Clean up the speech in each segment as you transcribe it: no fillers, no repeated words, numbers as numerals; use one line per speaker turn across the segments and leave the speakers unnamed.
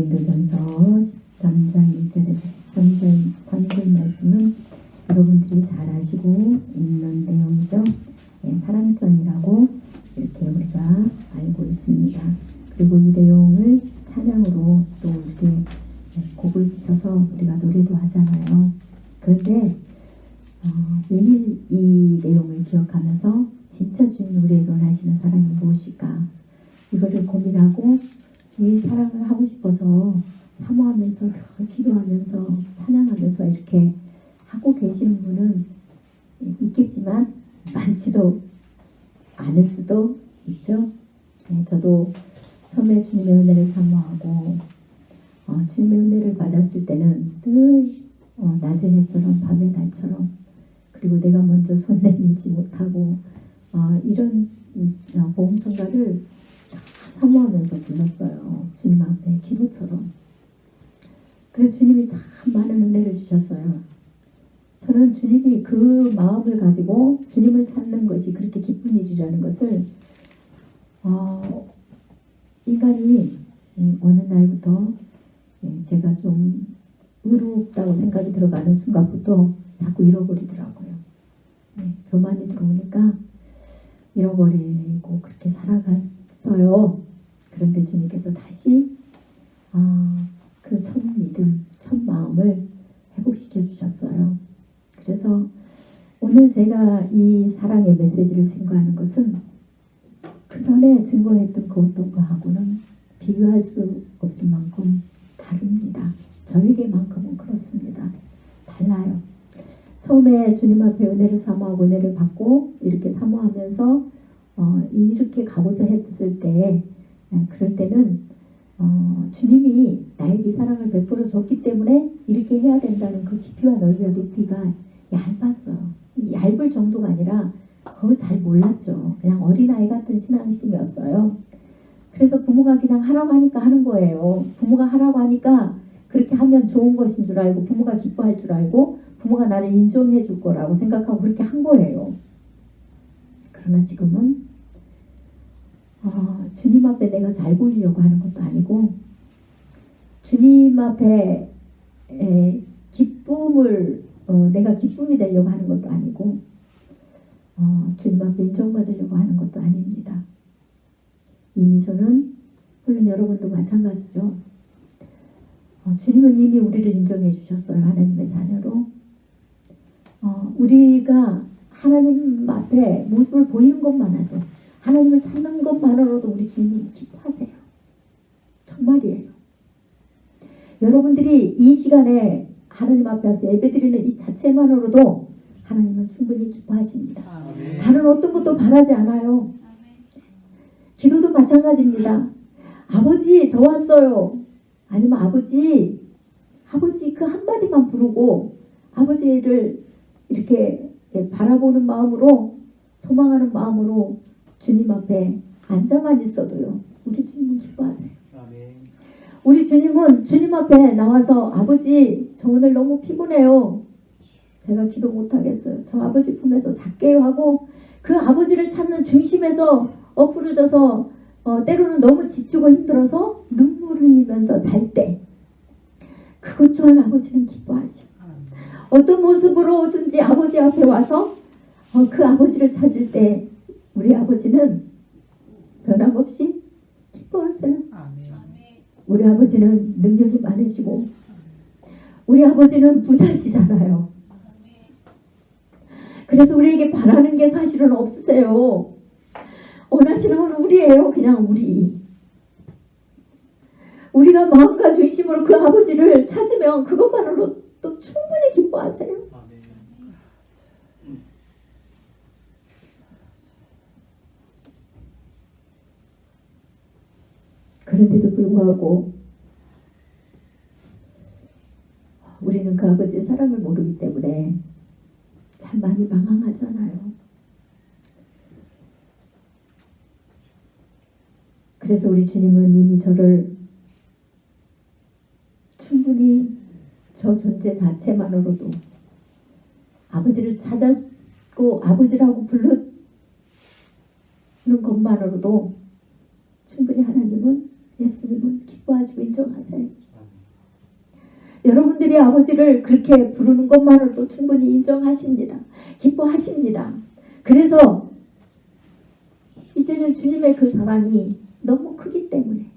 고린도전서 13장 1절에서 13절 3절 말씀은 여러분들이 잘 아시고 있는 내용이죠. 사랑전이라고 이렇게 우리가 알고 있습니다. 그리고 이 내용을 찬양으로 또 이렇게 곡을 붙여서 우리가 노래도 하잖아요. 그런데 매일 이 내용을 기억하면서 진짜 주님 우리에게 원하시는 사랑이 무엇일까? 이거를 고민하고 이 사랑을 하고 싶어서 사모하면서 기도하면서 찬양하면서 이렇게 하고 계시는 분은 있겠지만 많지도 않을 수도 있죠. 저도 처음에 주님의 은혜를 사모하고 주님의 은혜를 받았을 때는 늘 낮의 해처럼 밤의 달처럼 그리고 내가 먼저 손 내밀지 못하고 이런 복음성가를 사모하면서 불렀어요. 주님 앞에 기도처럼. 그래서 주님이 참 많은 은혜를 주셨어요. 저는 주님이 그 마음을 가지고 주님을 찾는 것이 그렇게 기쁜 일이라는 것을 인간이 어느 날부터 제가 좀 의롭다고 생각이 들어가는 순간부터 자꾸 잃어버리더라고요. 교만이 들어오니까 잃어버리고 그렇게 살아갔어요. 그런데 주님께서 다시 그 첫 믿음, 첫 마음을 회복시켜 주셨어요. 그래서 오늘 제가 이 사랑의 메시지를 증거하는 것은 그 전에 증거했던 그 어떤 거하고는 비교할 수 없을 만큼 다릅니다. 저에게만큼은 그렇습니다. 달라요. 처음에 주님 앞에 은혜를 사모하고 은혜를 받고 이렇게 사모하면서 이렇게 가고자 했을 때 그럴 때는 주님이 나에게 이 사랑을 베풀어 줬기 때문에 이렇게 해야 된다는 그 깊이와 넓이와 높이가 얇았어요. 얇을 정도가 아니라 그거 잘 몰랐죠. 그냥 어린아이 같은 신앙심이었어요. 그래서 부모가 그냥 하라고 하니까 하는 거예요. 부모가 하라고 하니까 그렇게 하면 좋은 것인 줄 알고 부모가 기뻐할 줄 알고 부모가 나를 인정해 줄 거라고 생각하고 그렇게 한 거예요. 그러나 지금은 주님 앞에 내가 잘 보이려고 하는 것도 아니고 주님 앞에 기쁨을 내가 기쁨이 되려고 하는 것도 아니고 주님 앞에 인정받으려고 하는 것도 아닙니다. 이미 저는 물론 여러분도 마찬가지죠. 주님은 이미 우리를 인정해 주셨어요. 하나님의 자녀로. 우리가 하나님 앞에 모습을 보이는 것만으로도 하나님을 찾는 것만으로도 우리 주님이 기뻐하세요. 정말이에요. 여러분들이 이 시간에 하나님 앞에 와서 예배드리는 이 자체만으로도 하나님은 충분히 기뻐하십니다. 다른 어떤 것도 바라지 않아요. 기도도 마찬가지입니다. 아버지 저 왔어요. 아니면 아버지 그 한마디만 부르고 아버지를 이렇게 바라보는 마음으로 소망하는 마음으로 주님 앞에 앉아만 있어도요. 우리 주님은 기뻐하세요. 우리 주님은 주님 앞에 나와서 아버지 저 오늘 너무 피곤해요. 제가 기도 못하겠어요. 저 아버지 품에서 잘게요 하고 그 아버지를 찾는 중심에서 엎으러져서 때로는 너무 지치고 힘들어서 눈물 흘리면서 잘 때 그것 또한 아버지는 기뻐하시오. 어떤 모습으로든지 아버지 앞에 와서 그 아버지를 찾을 때 우리 아버지는 변함없이 기뻐하세요. 우리 아버지는 능력이 많으시고 우리 아버지는 부자시잖아요. 그래서 우리에게 바라는 게 사실은 없으세요. 원하시는 건 우리예요. 그냥 우리가 마음과 중심으로 그 아버지를 찾으면 그것만으로 또 충분히 기뻐하세요. 그런데도 불구하고 우리는 그 아버지의 사랑을 모르기 때문에 참 많이 방황하잖아요. 그래서 우리 주님은 이미 저를 충분히 저 존재 자체만으로도 아버지를 찾았고 아버지라고 부르는 것만으로도 충분히 하나님은 예수님은 기뻐하시고 인정하세요. 여러분들이 아버지를 그렇게 부르는 것만으로도 충분히 인정하십니다. 기뻐하십니다. 그래서 이제는 주님의 그 사랑이 너무 크기 때문에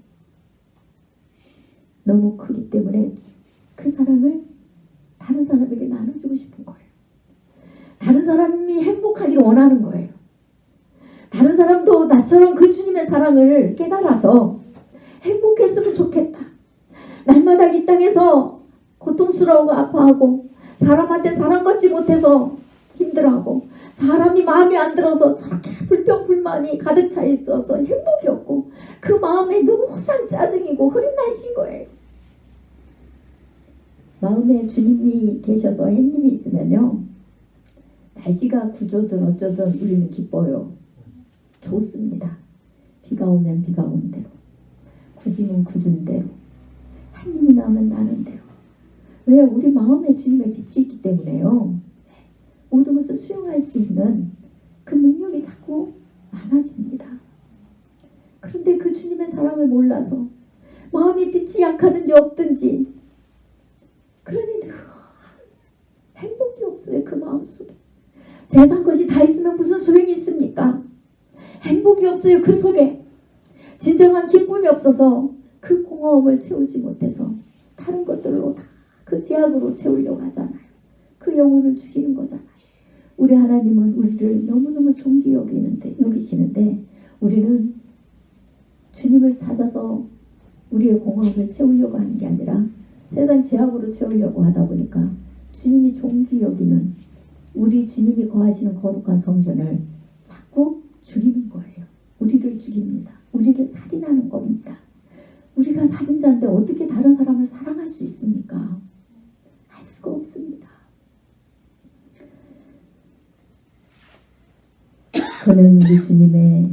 그 사랑을 다른 사람에게 나눠주고 싶은 거예요. 다른 사람이 행복하기를 원하는 거예요. 다른 사람도 나처럼 그 주님의 사랑을 깨달아서 행복했으면 좋겠다. 날마다 이 땅에서 고통스러워하고 아파하고 사람한테 사랑받지 못해서 힘들어하고 사람이 마음에 안 들어서 저렇게 불평불만이 가득 차 있어서 행복이 없고 그 마음에 너무 허상 짜증이고 흐린 날씨인 거예요. 마음에 주님이 계셔서 햇님이 있으면요, 날씨가 구조든 어쩌든 우리는 기뻐요. 좋습니다. 비가 오면 비가 오는 대로, 구지면 구준 대로, 햇님이 나오면 나는 대로. 왜? 우리 마음에 주님의 빛이 있기 때문에요. 모든 것을 수용할 수 있는 그 능력이 자꾸 많아집니다. 그런데 그 주님의 사랑을 몰라서 마음이 빛이 약하든지 없든지 그러니 늘 행복이 없어요. 그 마음속에. 세상 것이 다 있으면 무슨 소용이 있습니까? 행복이 없어요. 그 속에. 진정한 기쁨이 없어서 그 공허함을 채우지 못해서 다른 것들로 다 그 제약으로 채우려고 하잖아요. 그 영혼을 죽이는 거잖아요. 우리 하나님은 우리를 너무너무 존귀 여기시는데 우리는 주님을 찾아서 우리의 공허함을 채우려고 하는 게 아니라 세상 제약으로 채우려고 하다 보니까 주님이 존귀 여기는 우리 주님이 거하시는 거룩한 성전을 자꾸 죽이는 거예요. 우리를 죽입니다. 우리를 살인하는 겁니다. 우리가 살인자인데 어떻게 다른 사람을 사랑할 수 있습니까? 할 수가 없습니다. 저는 우리 주님의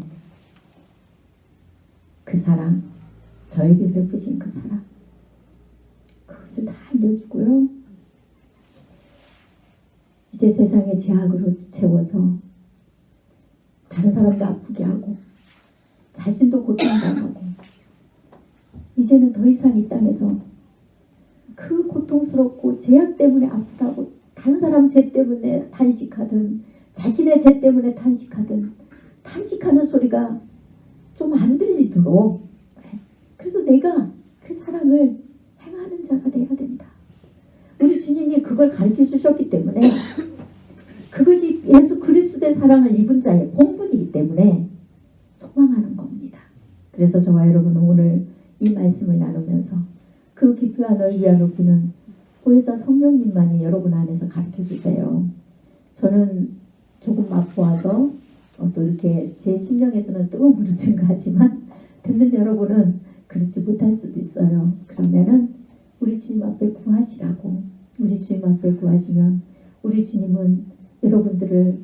그 사랑, 저에게 베푸신 그 사랑, 그것을 다 알려주고요. 이제 세상의 제약으로 채워서 다른 사람도 아프게 하고 자신도 고통당하고 이제는 더 이상 이 땅에서 그 고통스럽고 제약 때문에 아프다고 다른 사람 죄 때문에 탄식하든 자신의 죄 때문에 탄식하는 소리가 좀 안 들리도록, 그래서 내가 그 사랑을 행하는 자가 돼야 된다. 우리 주님이 그걸 가르쳐 주셨기 때문에 그것이 예수 그리스도의 사랑을 입은 자의 본분이기 때문에 소망하는 겁니다. 그래서 저와 여러분은 오늘 이 말씀을 나누면서 그 깊이와 넓이와 높이는 보혜사 성령님만이 여러분 안에서 가르쳐 주세요. 저는 조금 맛보아서 또 이렇게 제 심령에서는 뜨거움으로 증가하지만 듣는 여러분은 그렇지 못할 수도 있어요. 그러면은 우리 주님 앞에 구하시라고. 우리 주님 앞에 구하시면 우리 주님은 여러분들의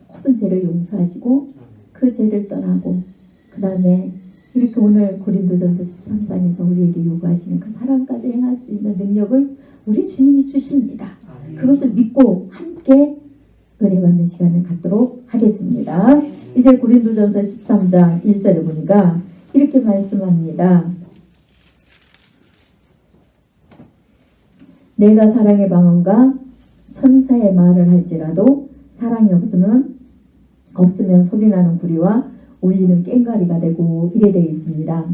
모든 죄를 용서하시고 그 죄를 떠나고 그 다음에 이렇게 오늘 고린도전서 13장에서 우리에게 요구하시는 그 사랑까지 행할 수 있는 능력을 우리 주님이 주십니다. 그것을 믿고 함께 은혜 받는 시간을 갖도록 하겠습니다. 이제 고린도전서 13장 1절에 보니까 이렇게 말씀합니다. 내가 사랑의 방언과 천사의 말을 할지라도 사랑이 없으면 소리나는 구리와 울리는 꽹과리가 되고 이래 되어 있습니다.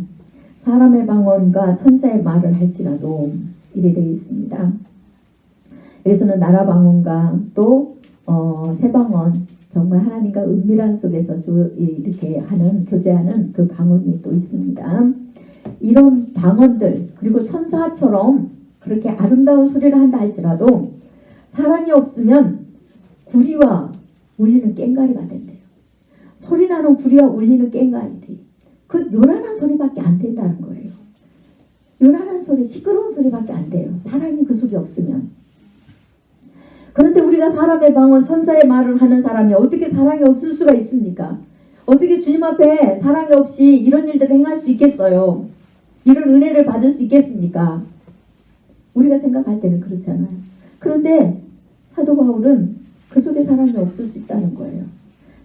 사람의 방언과 천사의 말을 할지라도 이래 되어 있습니다. 여기서는 나라 방언과 또 새 방언, 정말 하나님과 은밀한 속에서 이렇게 교제하는 그 방언이 또 있습니다. 이런 방언들, 그리고 천사처럼 그렇게 아름다운 소리를 한다 할지라도 사랑이 없으면 구리와 울리는 꽹과리가 된대요. 소리나는 구리와 울리는 꽹과리들이 그 요란한 소리밖에 안 된다는 거예요. 요란한 소리, 시끄러운 소리밖에 안 돼요. 사랑이 그 속에 없으면. 그런데 우리가 사람의 방언, 천사의 말을 하는 사람이 어떻게 사랑이 없을 수가 있습니까? 어떻게 주님 앞에 사랑이 없이 이런 일들을 행할 수 있겠어요? 이런 은혜를 받을 수 있겠습니까? 우리가 생각할 때는 그렇잖아요. 그런데 사도 바울은 그 속에 사랑이 없을 수 있다는 거예요.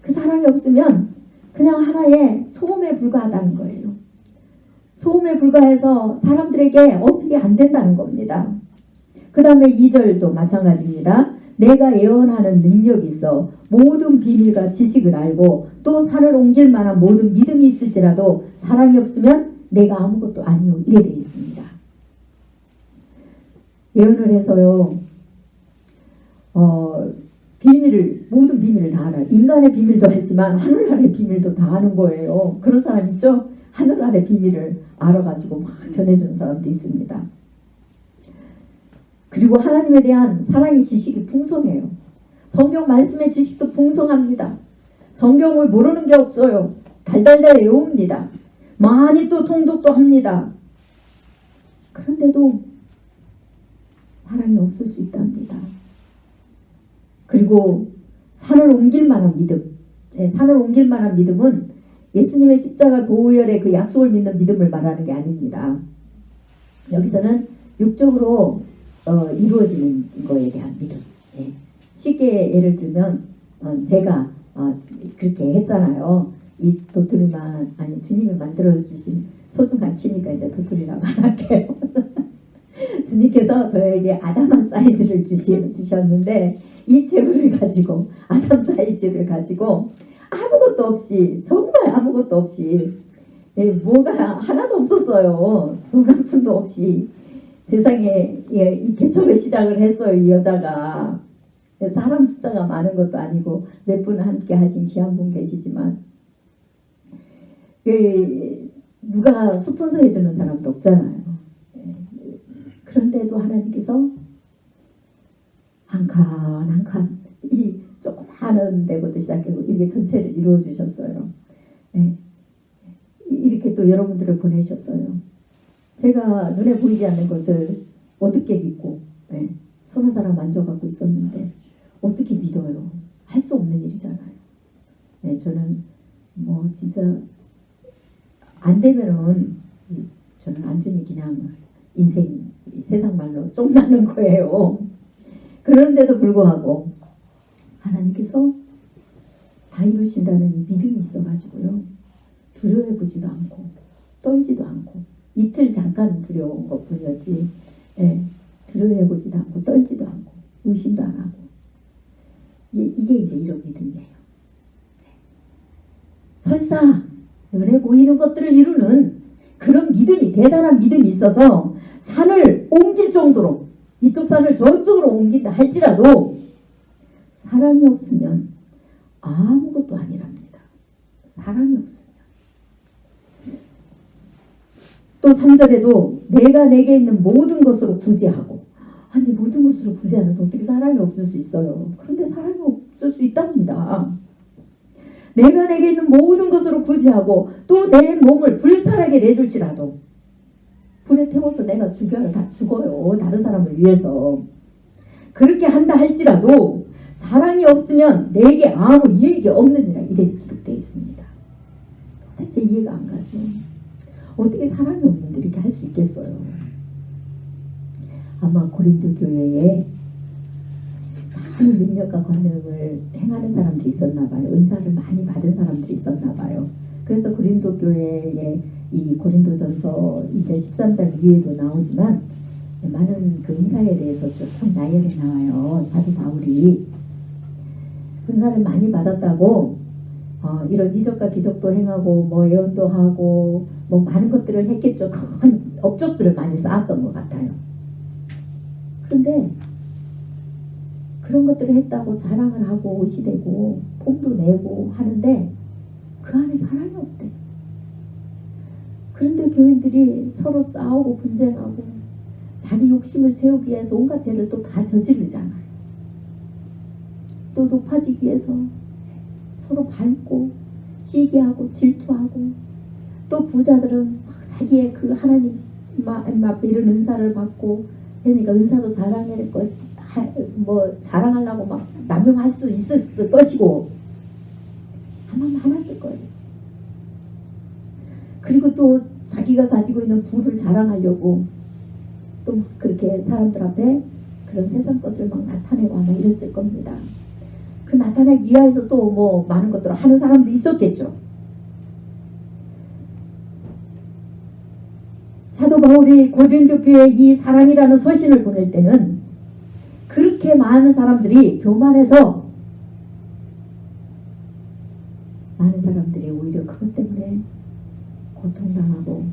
그 사랑이 없으면 그냥 하나의 소음에 불과하다는 거예요. 소음에 불과해서 사람들에게 어필이 안 된다는 겁니다. 그 다음에 2절도 마찬가지입니다. 내가 예언하는 능력이 있어 모든 비밀과 지식을 알고 또 산을 옮길 만한 모든 믿음이 있을지라도 사랑이 없으면 내가 아무것도 아니요. 이래 되어 있습니다. 예언을 해서요. 모든 비밀을 다 알아요. 인간의 비밀도 알지만 하늘 아래 비밀도 다 아는 거예요. 그런 사람 있죠? 하늘 아래 비밀을 알아가지고 막 전해주는 사람도 있습니다. 그리고 하나님에 대한 사랑의 지식이 풍성해요. 성경 말씀의 지식도 풍성합니다. 성경을 모르는 게 없어요. 달달달 외웁니다. 많이 또 통독도 합니다. 그런데도 사랑이 없을 수 있답니다. 그리고 산을 옮길 만한 믿음. 산을 옮길 만한 믿음은 예수님의 십자가 보혈의 그 약속을 믿는 믿음을 말하는 게 아닙니다. 여기서는 육적으로 이루어지는 거에 대한 믿음. 쉽게 예를 들면 제가 그렇게 했잖아요. 이 도토리만 주님이 만들어주신 소중한 키니까 이제 도토리라고 안 할게요. 주님께서 저에게 아담한 사이즈를 주셨는데 이 재구를 가지고 아담 사이즈를 가지고 아무것도 없이 정말 아무것도 없이 뭐가 하나도 없었어요. 노란푼도 없이 세상에 이 개척을 시작을 했어요. 이 여자가 사람 숫자가 많은 것도 아니고 몇 분 함께 하신 귀한 분 계시지만 누가 스폰서 해주는 사람도 없잖아요. 그런데도 하나님께서 한 칸 이 조그마한 데부터 시작하고 이게 전체를 이루어 주셨어요. 이렇게 또 여러분들을 보내셨어요. 제가 눈에 보이지 않는 것을 어떻게 믿고 서너 사람 만져갖고 있었는데 어떻게 믿어요? 할 수 없는 일이잖아요. 저는 뭐 진짜 안 되면은 저는 완전히 그냥 인생 세상 말로 쫑나는 거예요. 그런데도 불구하고 하나님께서 다 이루신다는 이 믿음이 있어가지고요. 두려워해보지도 않고 떨지도 않고 이틀 잠깐 두려운 것뿐이었지 두려워해보지도 않고 떨지도 않고 의심도 안 하고 이게 이제 이런 믿음이에요. 설사 눈에 보이는 것들을 이루는 그런 믿음이 대단한 믿음이 있어서 산을 옮길 정도로 이쪽 산을 저쪽으로 옮긴다 할지라도 사랑이 없으면 아무것도 아니랍니다. 사랑이 없으면. 또 3절에도 내가 내게 있는 모든 것으로 구제하고 아니 모든 것으로 구제하는데 어떻게 사랑이 없을 수 있어요. 그런데 사랑이 없을 수 있답니다. 내가 내게 있는 모든 것으로 구제하고 또 내 몸을 불살하게 내줄지라도 불에 태워서 내가 죽여요. 다 죽어요. 다른 사람을 위해서. 그렇게 한다 할지라도 사랑이 없으면 내게 아무 이익이 없느니라 이렇게 기록되어 있습니다. 도대체 이해가 안 가죠. 어떻게 사랑이 없는데 이렇게 할 수 있겠어요. 아마 고린도 교회에 많은 능력과 권능을 행하는 사람들이 있었나 봐요. 은사를 많이 받은 사람들이 있었나 봐요. 그래서 고린도 교회에 이 고린도전서 13장 위에도 나오지만 많은 그 은사에 대해서 쭉 나열해 나와요. 사도 바울이 은사를 많이 받았다고 이런 이적과 기적도 행하고 뭐 예언도 하고 뭐 많은 것들을 했겠죠. 큰 업적들을 많이 쌓았던 것 같아요. 그런데 그런 것들을 했다고 자랑을 하고 옷이 되고 폼도 내고 하는데 그 안에 사랑이 없대. 그런데 교인들이 서로 싸우고 분쟁하고 자기 욕심을 채우기 위해서 온갖 죄를 또 다 저지르잖아요. 또 높아지기 위해서 서로 밟고 시기하고 질투하고 또 부자들은 자기의 그 하나님 앞에 이런 은사를 받고 그러니까 은사도 자랑할 것, 뭐 자랑하려고 막 남용할 수 있었을 것이고 아마 많았을 거예요. 그리고 또 자기가 가지고 있는 부를 자랑하려고 또 막 그렇게 사람들 앞에 그런 세상 것을 막 나타내고 아마 이랬을 겁니다. 그 나타내기 위해서 또 뭐 많은 것들을 하는 사람도 있었겠죠. 사도 바울이 고린도 교회에 이 사랑이라는 서신을 보낼 때는 그렇게 많은 사람들이 교만해서 많은 사람들이 오히려 그것 때문에 고통당하고,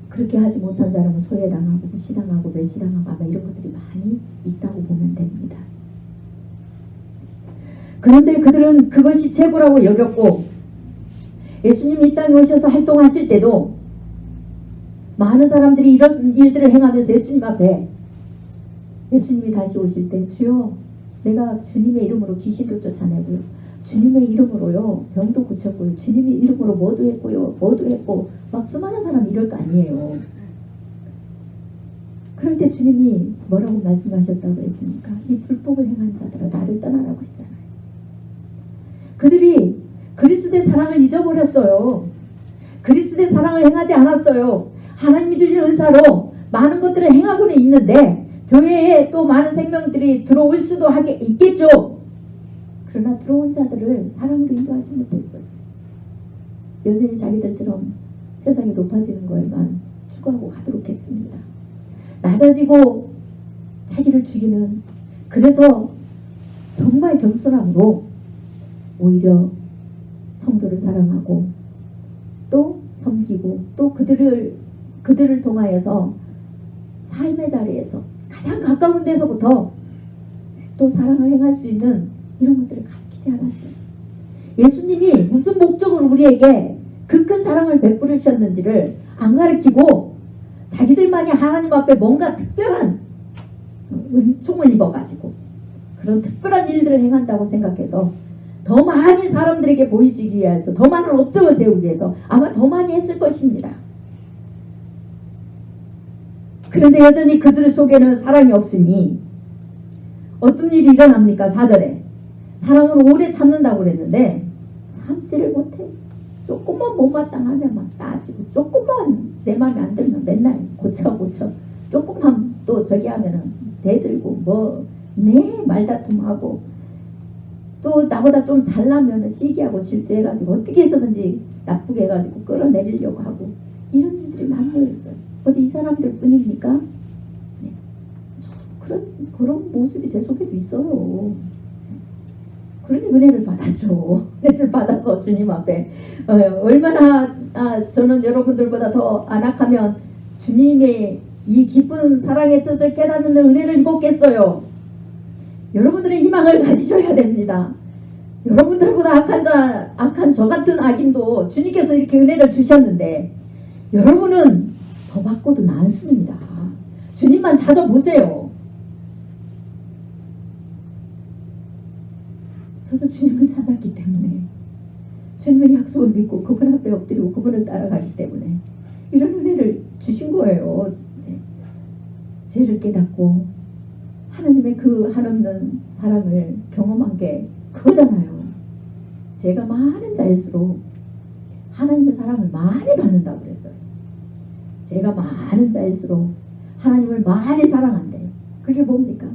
그렇게 하지 못한 사람은 소외당하고 무시당하고 멸시당하고 아마 이런 것들이 많이 있다고 보면 됩니다. 그런데 그들은 그것이 최고라고 여겼고, 예수님이 이 땅에 오셔서 활동하실 때도 많은 사람들이 이런 일들을 행하면서 예수님 앞에, 예수님이 다시 오실 때 주여 내가 주님의 이름으로 귀신도 쫓아내고요, 주님의 이름으로요 병도 고쳤고요, 주님의 이름으로 뭐도 했고요, 뭐도 했고, 막 수많은 사람이 이럴 거 아니에요. 그럴 때 주님이 뭐라고 말씀하셨다고 했습니까? 이 불법을 행한 자들아 나를 떠나라고 했잖아요. 그들이 그리스도의 사랑을 잊어버렸어요. 그리스도의 사랑을 행하지 않았어요. 하나님이 주신 은사로 많은 것들을 행하고는 있는데 교회에 또 많은 생명들이 들어올 수도 있겠죠. 그러나 들어온 자들을 사랑으로 인도하지 못했어요. 여전히 자기들처럼 세상이 높아지는 것만 추구하고 가도록 했습니다. 낮아지고 자기를 죽이는, 그래서 정말 겸손함으로 오히려 성도를 사랑하고 또 섬기고 또 그들을 통하여서 삶의 자리에서 가장 가까운 데서부터 또 사랑을 행할 수 있는 이런 것들을 가르치지 않았어요. 예수님이 무슨 목적으로 우리에게 그 큰 사랑을 베푸셨는지를 안 가르치고 자기들만이 하나님 앞에 뭔가 특별한 은총을 입어가지고 그런 특별한 일들을 행한다고 생각해서 더 많은 사람들에게 보여주기 위해서, 더 많은 업적을 세우기 위해서 아마 더 많이 했을 것입니다. 그런데 여전히 그들 속에는 사랑이 없으니 어떤 일이 일어납니까? 4절에 사랑은 오래 참는다고 그랬는데 참지를 못해. 조금만 못마땅하면 막 따지고, 조금만 내 마음에 안 들면 맨날 고쳐 조금만 또 저기 하면은 대들고 말다툼하고, 또 나보다 좀 잘나면 시기하고 질투해가지고 어떻게 해서든지 나쁘게 해가지고 끌어내리려고 하고, 이런 일들이 많모였어요. 어디 이 사람들 뿐입니까? 네. 그런 모습이 제 속에도 있어요. 그러니 은혜를 받았죠. 은혜를 받아서 주님 앞에 얼마나 저는 여러분들보다 더 안악하면 주님의 이 깊은 사랑의 뜻을 깨닫는 은혜를 입었겠어요. 여러분들의 희망을 가지셔야 됩니다. 여러분들보다 악한 저 같은 악인도 주님께서 이렇게 은혜를 주셨는데 여러분은 더 받고도 많습니다. 주님만 찾아보세요. 저도 주님을 찾았기 때문에, 주님의 약속을 믿고 그분 앞에 엎드리고 그분을 따라가기 때문에 이런 은혜를 주신 거예요. 네. 죄를 깨닫고 하나님의 그 한없는 사랑을 경험한 게 그거잖아요. 제가 많은 자일수록 하나님의 사랑을 많이 받는다고 그랬어요. 제가 많은 자일수록 하나님을 많이 사랑한대요. 그게 뭡니까?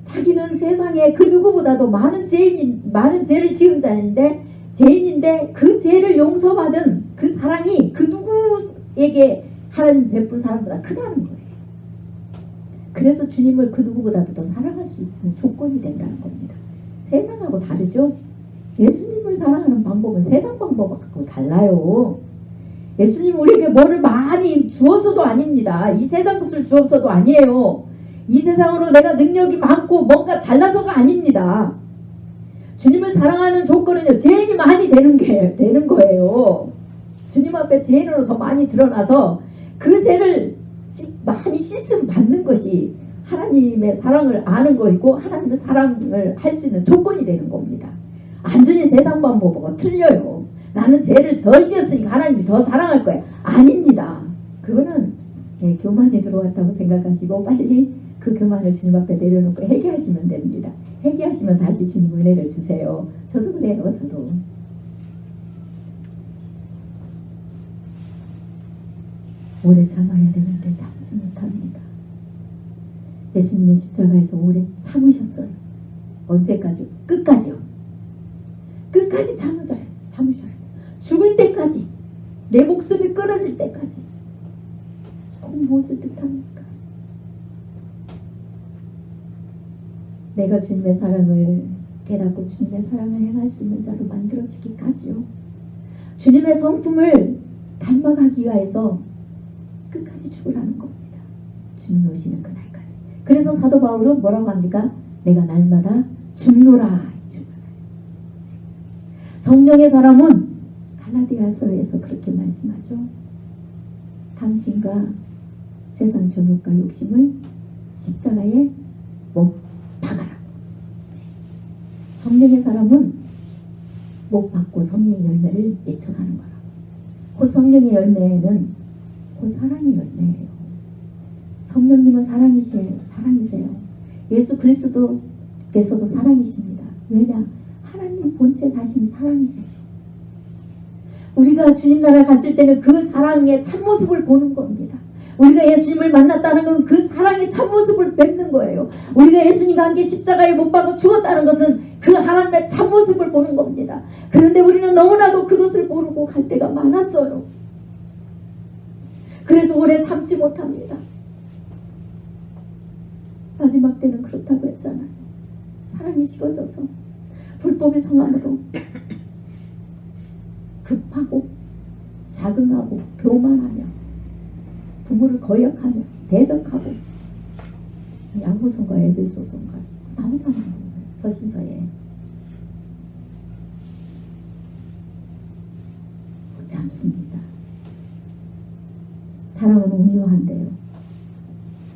자기는 세상에 그 누구보다도 많은 죄를 지은 자인데, 죄인인데 그 죄를 용서받은 그 사랑이 그 누구에게 하나님 베푼 사랑보다 크다는 거예요. 그래서 주님을 그 누구보다도 더 사랑할 수 있는 조건이 된다는 겁니다. 세상하고 다르죠? 예수님을 사랑하는 방법은 세상 방법하고 달라요. 예수님 우리에게 뭐를 많이 주어서도 아닙니다. 이 세상 것을 주어서도 아니에요. 이 세상으로 내가 능력이 많고 뭔가 잘나서가 아닙니다. 주님을 사랑하는 조건은요, 죄인이 많이 되는 거예요. 주님 앞에 죄인으로 더 많이 드러나서 그 죄를 많이 씻음 받는 것이 하나님의 사랑을 아는 것이고 하나님의 사랑을 할 수 있는 조건이 되는 겁니다. 완전히 세상 방법하고 틀려요. 나는 죄를 덜 지었으니까 하나님이 더 사랑할 거야. 아닙니다. 그거는 교만이 들어왔다고 생각하시고 빨리 그 교만을 주님 앞에 내려놓고 회개하시면 됩니다. 회개하시면 다시 주님 은혜를 주세요. 저도 그래요. 저도. 오래 참아야 되는데 참지 못합니다. 예수님의 십자가에서 오래 참으셨어요. 언제까지요? 끝까지요. 끝까지 참으셔야 돼요. 죽을 때까지, 내 목숨이 끊어질 때까지. 곧 무엇을 뜻합니까? 내가 주님의 사랑을 깨닫고 주님의 사랑을 행할 수 있는 자로 만들어지기까지요. 주님의 성품을 닮아가기 위해서 끝까지 죽으라는 겁니다. 주님 오시는 그날까지. 그래서 사도 바울은 뭐라고 합니까? 내가 날마다 죽노라. 성령의 사람은 갈라디아서에서 그렇게 말씀하죠. 탐심과 세상 정욕과 욕심을 십자가에 못 박아라. 성령의 사람은 못 받고 성령의 열매를 예천하는 거라. 그 성령의 열매는 그 사랑의 열매예요. 성령님은 사랑이세요. 예수 그리스도께서도 사랑이십니다. 왜냐? 하나님 본체 자신이 사랑이세요. 우리가 주님 나라 갔을 때는 그 사랑의 참모습을 보는 겁니다. 우리가 예수님을 만났다는 건 그 사랑의 참모습을 뵙는 거예요. 우리가 예수님과 함께 십자가에 못 박아 죽었다는 것은 그 하나님의 참모습을 보는 겁니다. 그런데 우리는 너무나도 그것을 모르고 갈 때가 많았어요. 그래서 오래 참지 못합니다. 마지막 때는 그렇다고 했잖아요. 사랑이 식어져서 불법의 성함으로 급하고 자긍하고 교만하며 부모를 거역하며 대적하고 야고보서과 에베소서가 나오잖아요. 서신서에 못 참습니다. 사랑은 온유한데요.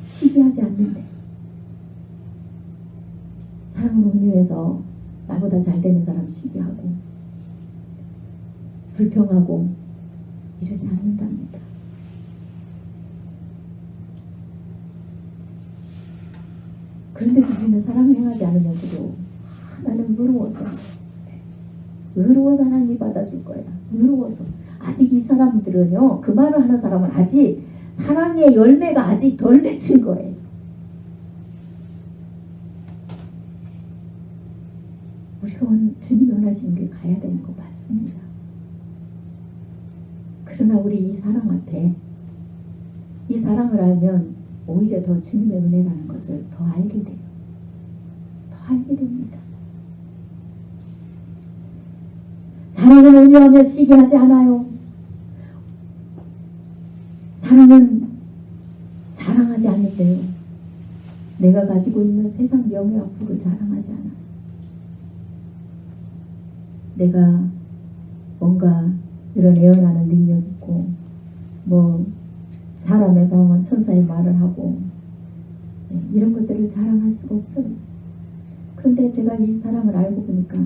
시기하지 않는데 사랑은 온유해서 나보다 잘 되는 사람 시기하고 불평하고 이러지 않는답니다. 그런데 우리는 사랑을 행하지 않으면서도 나는 의로워서 하나님이 받아줄 거야. 의로워서. 아직 이 사람들은요, 그 말을 하는 사람은 아직 사랑의 열매가 아직 덜 맺힌 거예요. 우리가 주님이 원하시는 길 가야 되는 거 맞습니다. 그러나 우리 이 사랑 앞에 이 사랑을 알면 오히려 더 주님의 은혜라는 것을 더 알게 돼요. 더 알게 됩니다. 사랑은 온유하며 시기하지 않아요. 사랑은 자랑하지 않는데요. 내가 가지고 있는 세상 명예와 부를 자랑하지 않아요. 내가 뭔가 이런 애원하는 능력 있고 뭐 사람의 방언 천사의 말을 하고 이런 것들을 자랑할 수가 없어요. 그런데 제가 이 사랑을 알고 보니까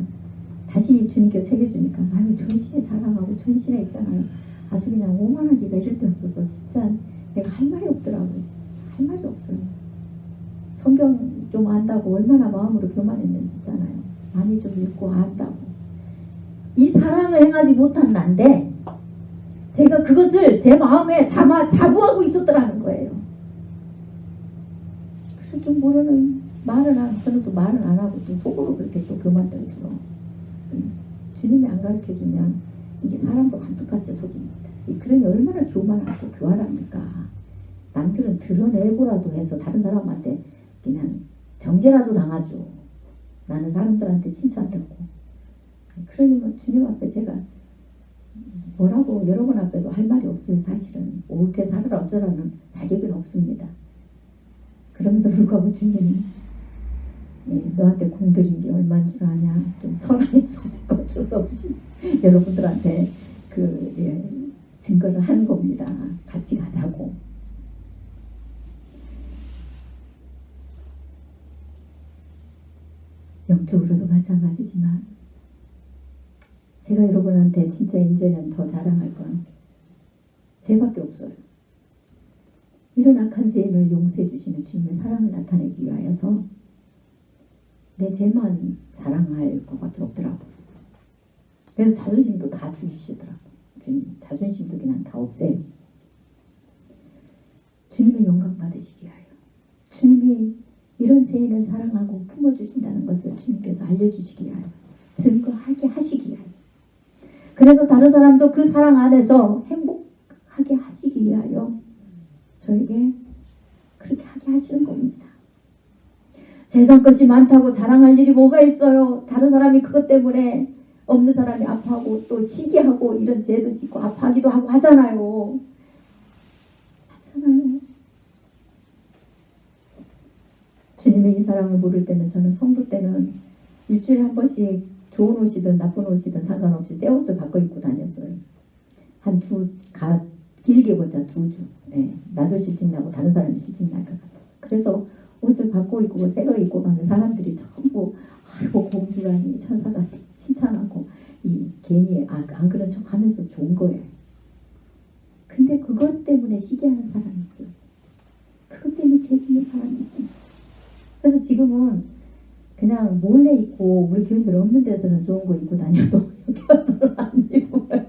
다시 주님께서 새겨주니까 아유 전신에 자랑하고 전신에 있잖아요. 아주 그냥 오만하기가 이럴 데 없어서 진짜 내가 할 말이 없더라고요. 할 말이 없어요. 성경 좀 안다고 얼마나 마음으로 교만했는지 있잖아요. 많이 좀 읽고 안다고. 이 사랑을 행하지 못한 난데 제가 그것을 제 마음에 자부하고 있었더라는 거예요. 그래서 좀 모르는 저는 또 말은 안 하고 또 속으로 그렇게 또 교만들죠. 주님이 안 가르쳐주면 이게 사람도 감독같이 속입니다. 그러니 얼마나 교만하고 교활합니까? 남들은 드러내고라도 해서 다른 사람한테 그냥 정죄라도 당하죠. 나는 사람들한테 칭찬 듣고. 그러니 주님 앞에 제가 뭐라고 여러분 앞에도 할 말이 없어요. 사실은 옳게 살아라 어쩌라는 자격은 없습니다. 그럼에도 불구하고 주님이 너한테 공들인 게 얼마인 줄 아냐. 좀 선하해서 제가 어쩔 수 없이 여러분들한테 증거를 하는 겁니다. 같이 가자고. 영적으로도 마찬가지지만 제가 여러분한테 진짜 이제는 더 자랑할 건 제밖에 없어요. 이런 악한 죄인을 용서해 주시는 주님의 사랑을 나타내기 위하여서 내 죄만 자랑할 것밖에 없더라고요. 그래서 자존심도 다 죽이시더라고요. 주님 자존심도 그냥 다 없애요. 주님의 영광 받으시기 위하여 주님이 이런 죄인을 사랑하고 품어주신다는 것을 주님께서 알려주시기 위하여 증거하게 하시기 위하여 그래서 다른 사람도 그 사랑 안에서 행복하게 하시기 위하여 저에게 그렇게 하게 하시는 겁니다. 세상 것이 많다고 자랑할 일이 뭐가 있어요. 다른 사람이 그것 때문에 없는 사람이 아파하고 또 시기하고 이런 죄도 짓고 아파하기도 하고 하잖아요. 주님의 이 사랑을 모를 때는 저는 성도 때는 일주일에 한 번씩 좋은 옷이든 나쁜 옷이든 상관없이 새 옷을 바꿔 입고 다녔어요. 길게 보자 2주. 예, 나도 실증나고 다른 사람이 실증날 것 같았어요. 그래서 옷을 바꿔 입고 새 거 입고 가면 사람들이 전부 아이고 공주라니 천사가 칭찬하고 괜히 안 그런 척 하면서 좋은 거예요. 근데 그것 때문에 시기하는 사람이 있어요. 그것 때문에 죄짓는 사람이 있어요. 그래서 지금은 그냥 몰래 입고 우리 교인들 없는 데서는 좋은 거 입고 다녀도 여기 와서는 안 입어요.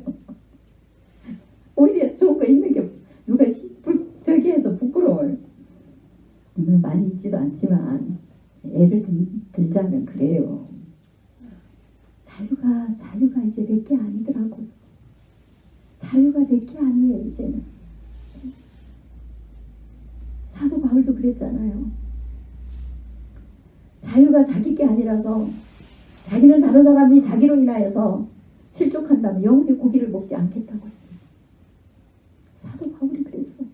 오히려 좋은 거 입는 게 누가 저기 해서 부끄러워요. 물론 많이 입지도 않지만 애를 들자면 그래요. 자유가 이제 내게 아니더라고요. 자유가 내게 아니에요. 이제는. 사도 바울도 그랬잖아요. 자유가 자기 게 아니라서 자기는 다른 사람이 자기로 인하여서 실족한다면 영원히 고기를 먹지 않겠다고 했어요. 사도 바울이 그랬어요.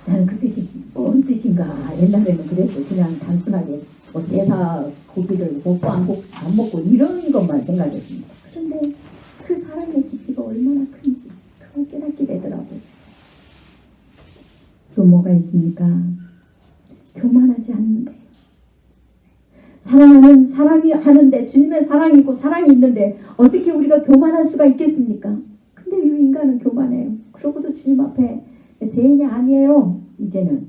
나는 그 뜻이 뭔 뜻인가 옛날에는 그랬어요. 그냥 단순하게 제사 고기를 먹고 안 먹고 이런 것만 생각했습니다. 그런데 그 사랑의 깊이가 얼마나 큰지 그걸 깨닫게 되더라고요. 또 뭐가 있습니까? 교만하지 않는데 사랑이 하는데 주님의 사랑이 있고 사랑이 있는데 어떻게 우리가 교만할 수가 있겠습니까? 근데 이 인간은 교만해요. 그러고도 주님 앞에 죄인이 아니에요. 이제는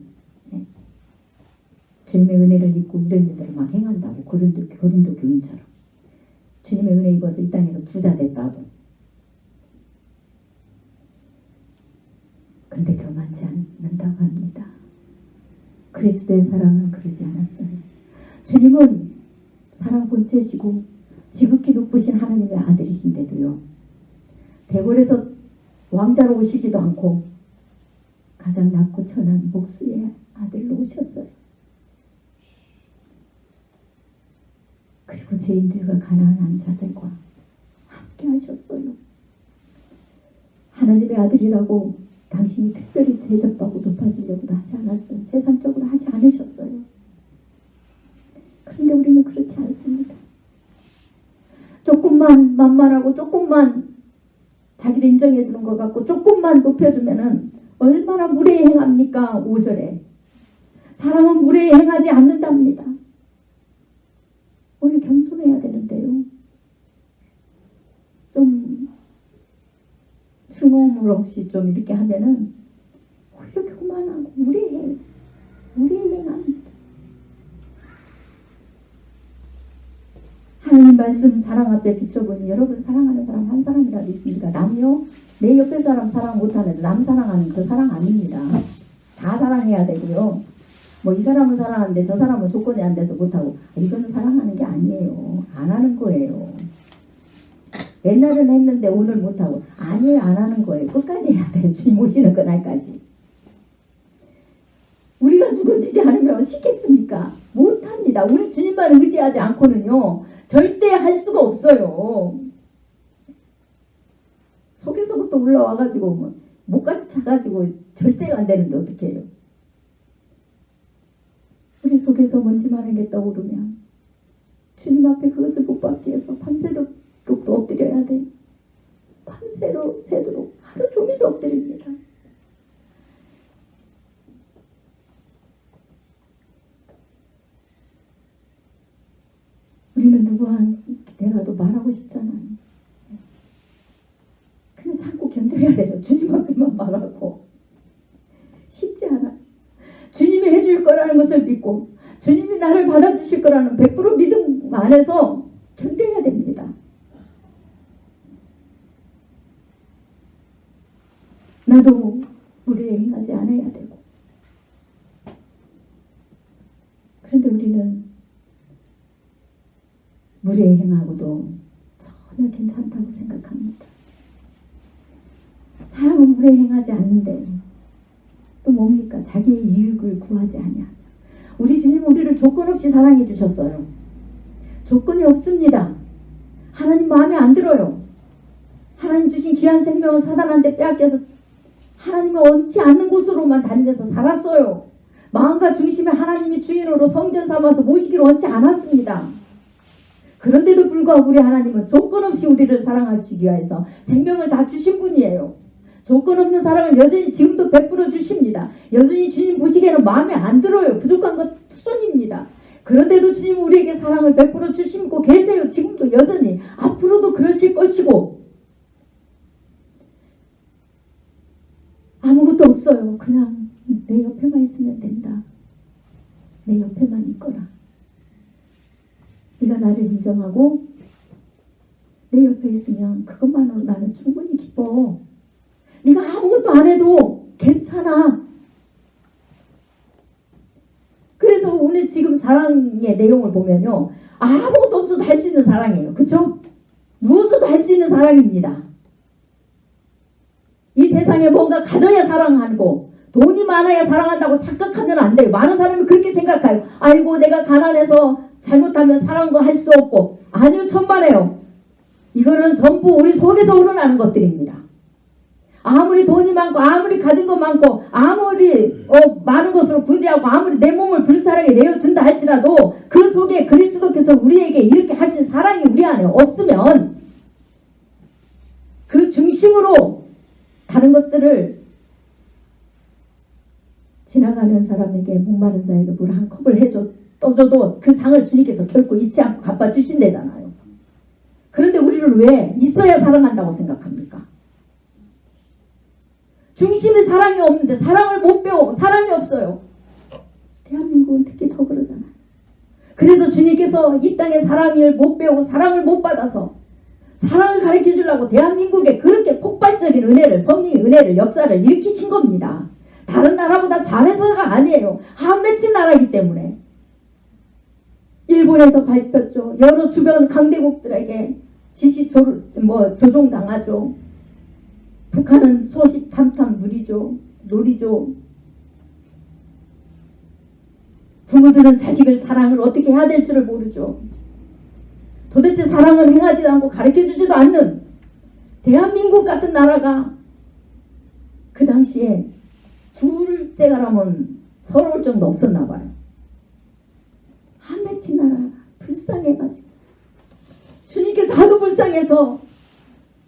주님의 은혜를 입고 이런 일들을 막 행한다고 고린도 교인처럼 주님의 은혜 입어서 이 땅에서 부자 됐다고. 그런데 교만치 않는다고 합니다. 그리스도의 사랑은 그러지 않았어요. 주님은 사랑 본체시고 지극히 높으신 하나님의 아들이신데도요. 대궐에서 왕자로 오시지도 않고 가장 낮고 천한 목수의 아들로 오셨어요. 그리고 죄인들과 가난한 자들과 함께 하셨어요. 하나님의 아들이라고 당신이 특별히 대접받고 높아지려고도 하지 않았어요. 세상적으로 하지 않으셨어요. 그런데 우리는 그렇지 않습니다. 조금만 만만하고 조금만 자기를 인정해 주는 것 같고 조금만 높여주면은 얼마나 무례히 행합니까? 5절에 사람은 무례히 행하지 않는답니다. 오히려 겸손해야 되는데요. 좀 흉오물 없이 좀 이렇게 하면은 오히려 교만하고 무례히 행합니다. 하나님 말씀 사랑 앞에 비춰보니 여러분 사랑하는 사람 한 사람이라도 있습니까? 남요? 내 옆에 사람 사랑 못하는 남 사랑하는 그 사랑 아닙니다. 다 사랑해야 되고요. 뭐 이 사람은 사랑하는데 저 사람은 조건이 안 돼서 못하고 이거는 사랑하는 게 아니에요. 안 하는 거예요. 옛날은 했는데 오늘 못하고 아니에요. 안 하는 거예요. 끝까지 해야 돼요. 주님 오시는 그날까지. 우리가 죽어지지 않으면 시겠습니까? 못합니다. 우리 주님만 의지하지 않고는요. 절대 할 수가 없어요. 속에서부터 올라와가지고 목까지 차가지고 절제가 안 되는데 어떻게 해요? 우리 속에서 먼지 많은 게 떠오르면 주님 앞에 그것을 못 받기 위해서 밤새도록 또 엎드려야 돼. 새도록 하루 종일도 엎드립니다. 우리는 누구한테라도 말하고 싶잖아요. 근데 참고 견뎌야 돼요. 주님 앞에만 말하고. 쉽지 않아요. 주님이 해줄 거라는 것을 믿고 주님이 나를 받아주실 거라는 100% 믿음 안에서 견뎌야 됩니다. 나도 무례에 행하지 않아야 되고. 그런데 우리는 무례에 행하고도 전혀 괜찮다고 생각합니다. 사람은 물에 행하지 않는데 또 뭡니까? 자기의 유익을 구하지 아니하며. 우리 주님 우리를 조건 없이 사랑해 주셨어요. 조건이 없습니다. 하나님 마음에 안 들어요. 하나님 주신 귀한 생명을 사단한테 빼앗겨서 하나님을 원치 않는 곳으로만 다니면서 살았어요. 마음과 중심에 하나님이 주인으로 성전 삼아서 모시기를 원치 않았습니다. 그런데도 불구하고 우리 하나님은 조건 없이 우리를 사랑하시기 위해서 생명을 다 주신 분이에요. 조건 없는 사랑을 여전히 지금도 베풀어 주십니다. 여전히 주님 보시기에는 마음에 안 들어요. 부족한 것 투성입니다. 그런데도 주님 우리에게 사랑을 베풀어 주시고 계세요. 지금도 여전히 앞으로도 그러실 것이고 아무것도 없어요. 그냥 내 옆에만 있으면 된다. 내 옆에만 있거라. 네가 나를 인정하고 내 옆에 있으면 그것만으로 나는 충분히 기뻐. 네가 아무것도 안 해도 괜찮아. 그래서 오늘 지금 사랑의 내용을 보면요. 아무것도 없어도 할 수 있는 사랑이에요. 그쵸? 누워서도 할 수 있는 사랑입니다. 이 세상에 뭔가 가져야 사랑하고 돈이 많아야 사랑한다고 착각하면 안 돼요. 많은 사람이 그렇게 생각해요. 아이고 내가 가난해서 잘못하면 사랑도 할 수 없고. 아니요, 천만에요. 이거는 전부 우리 속에서 우러나는 것들입니다. 아무리 돈이 많고 아무리 가진 것 많고 아무리 많은 것으로 구제하고 아무리 내 몸을 불사랑에 내어준다 할지라도 그 속에 그리스도께서 우리에게 이렇게 하신 사랑이 우리 안에 없으면 그 중심으로 다른 것들을 지나가는 사람에게 목마른 자에게 물 한 컵을 떠줘도 그 상을 주님께서 결코 잊지 않고 갚아주신대잖아요. 그런데 우리를 왜 있어야 사랑한다고 생각합니까? 중심에 사랑이 없는데 사랑을 못 배워. 사랑이 없어요. 대한민국은 특히 더 그러잖아요. 그래서 주님께서 이 땅에 사랑을 못 배우고 사랑을 못 받아서 사랑을 가르쳐 주려고 대한민국에 그렇게 폭발적인 은혜를, 성령의 은혜를, 역사를 일으키신 겁니다. 다른 나라보다 잘해서가 아니에요. 한 맺힌 나라이기 때문에. 일본에서 밟혔죠. 여러 주변 강대국들에게 조종당하죠. 북한은 소식 탐탐 노리죠. 부모들은 자식을 사랑을 어떻게 해야 될 줄을 모르죠. 도대체 사랑을 행하지도 않고 가르쳐주지도 않는 대한민국 같은 나라가 그 당시에 둘째가라면 서러울 정도 없었나 봐요. 한 맺힌 나라 불쌍해가지고 주님께서 하도 불쌍해서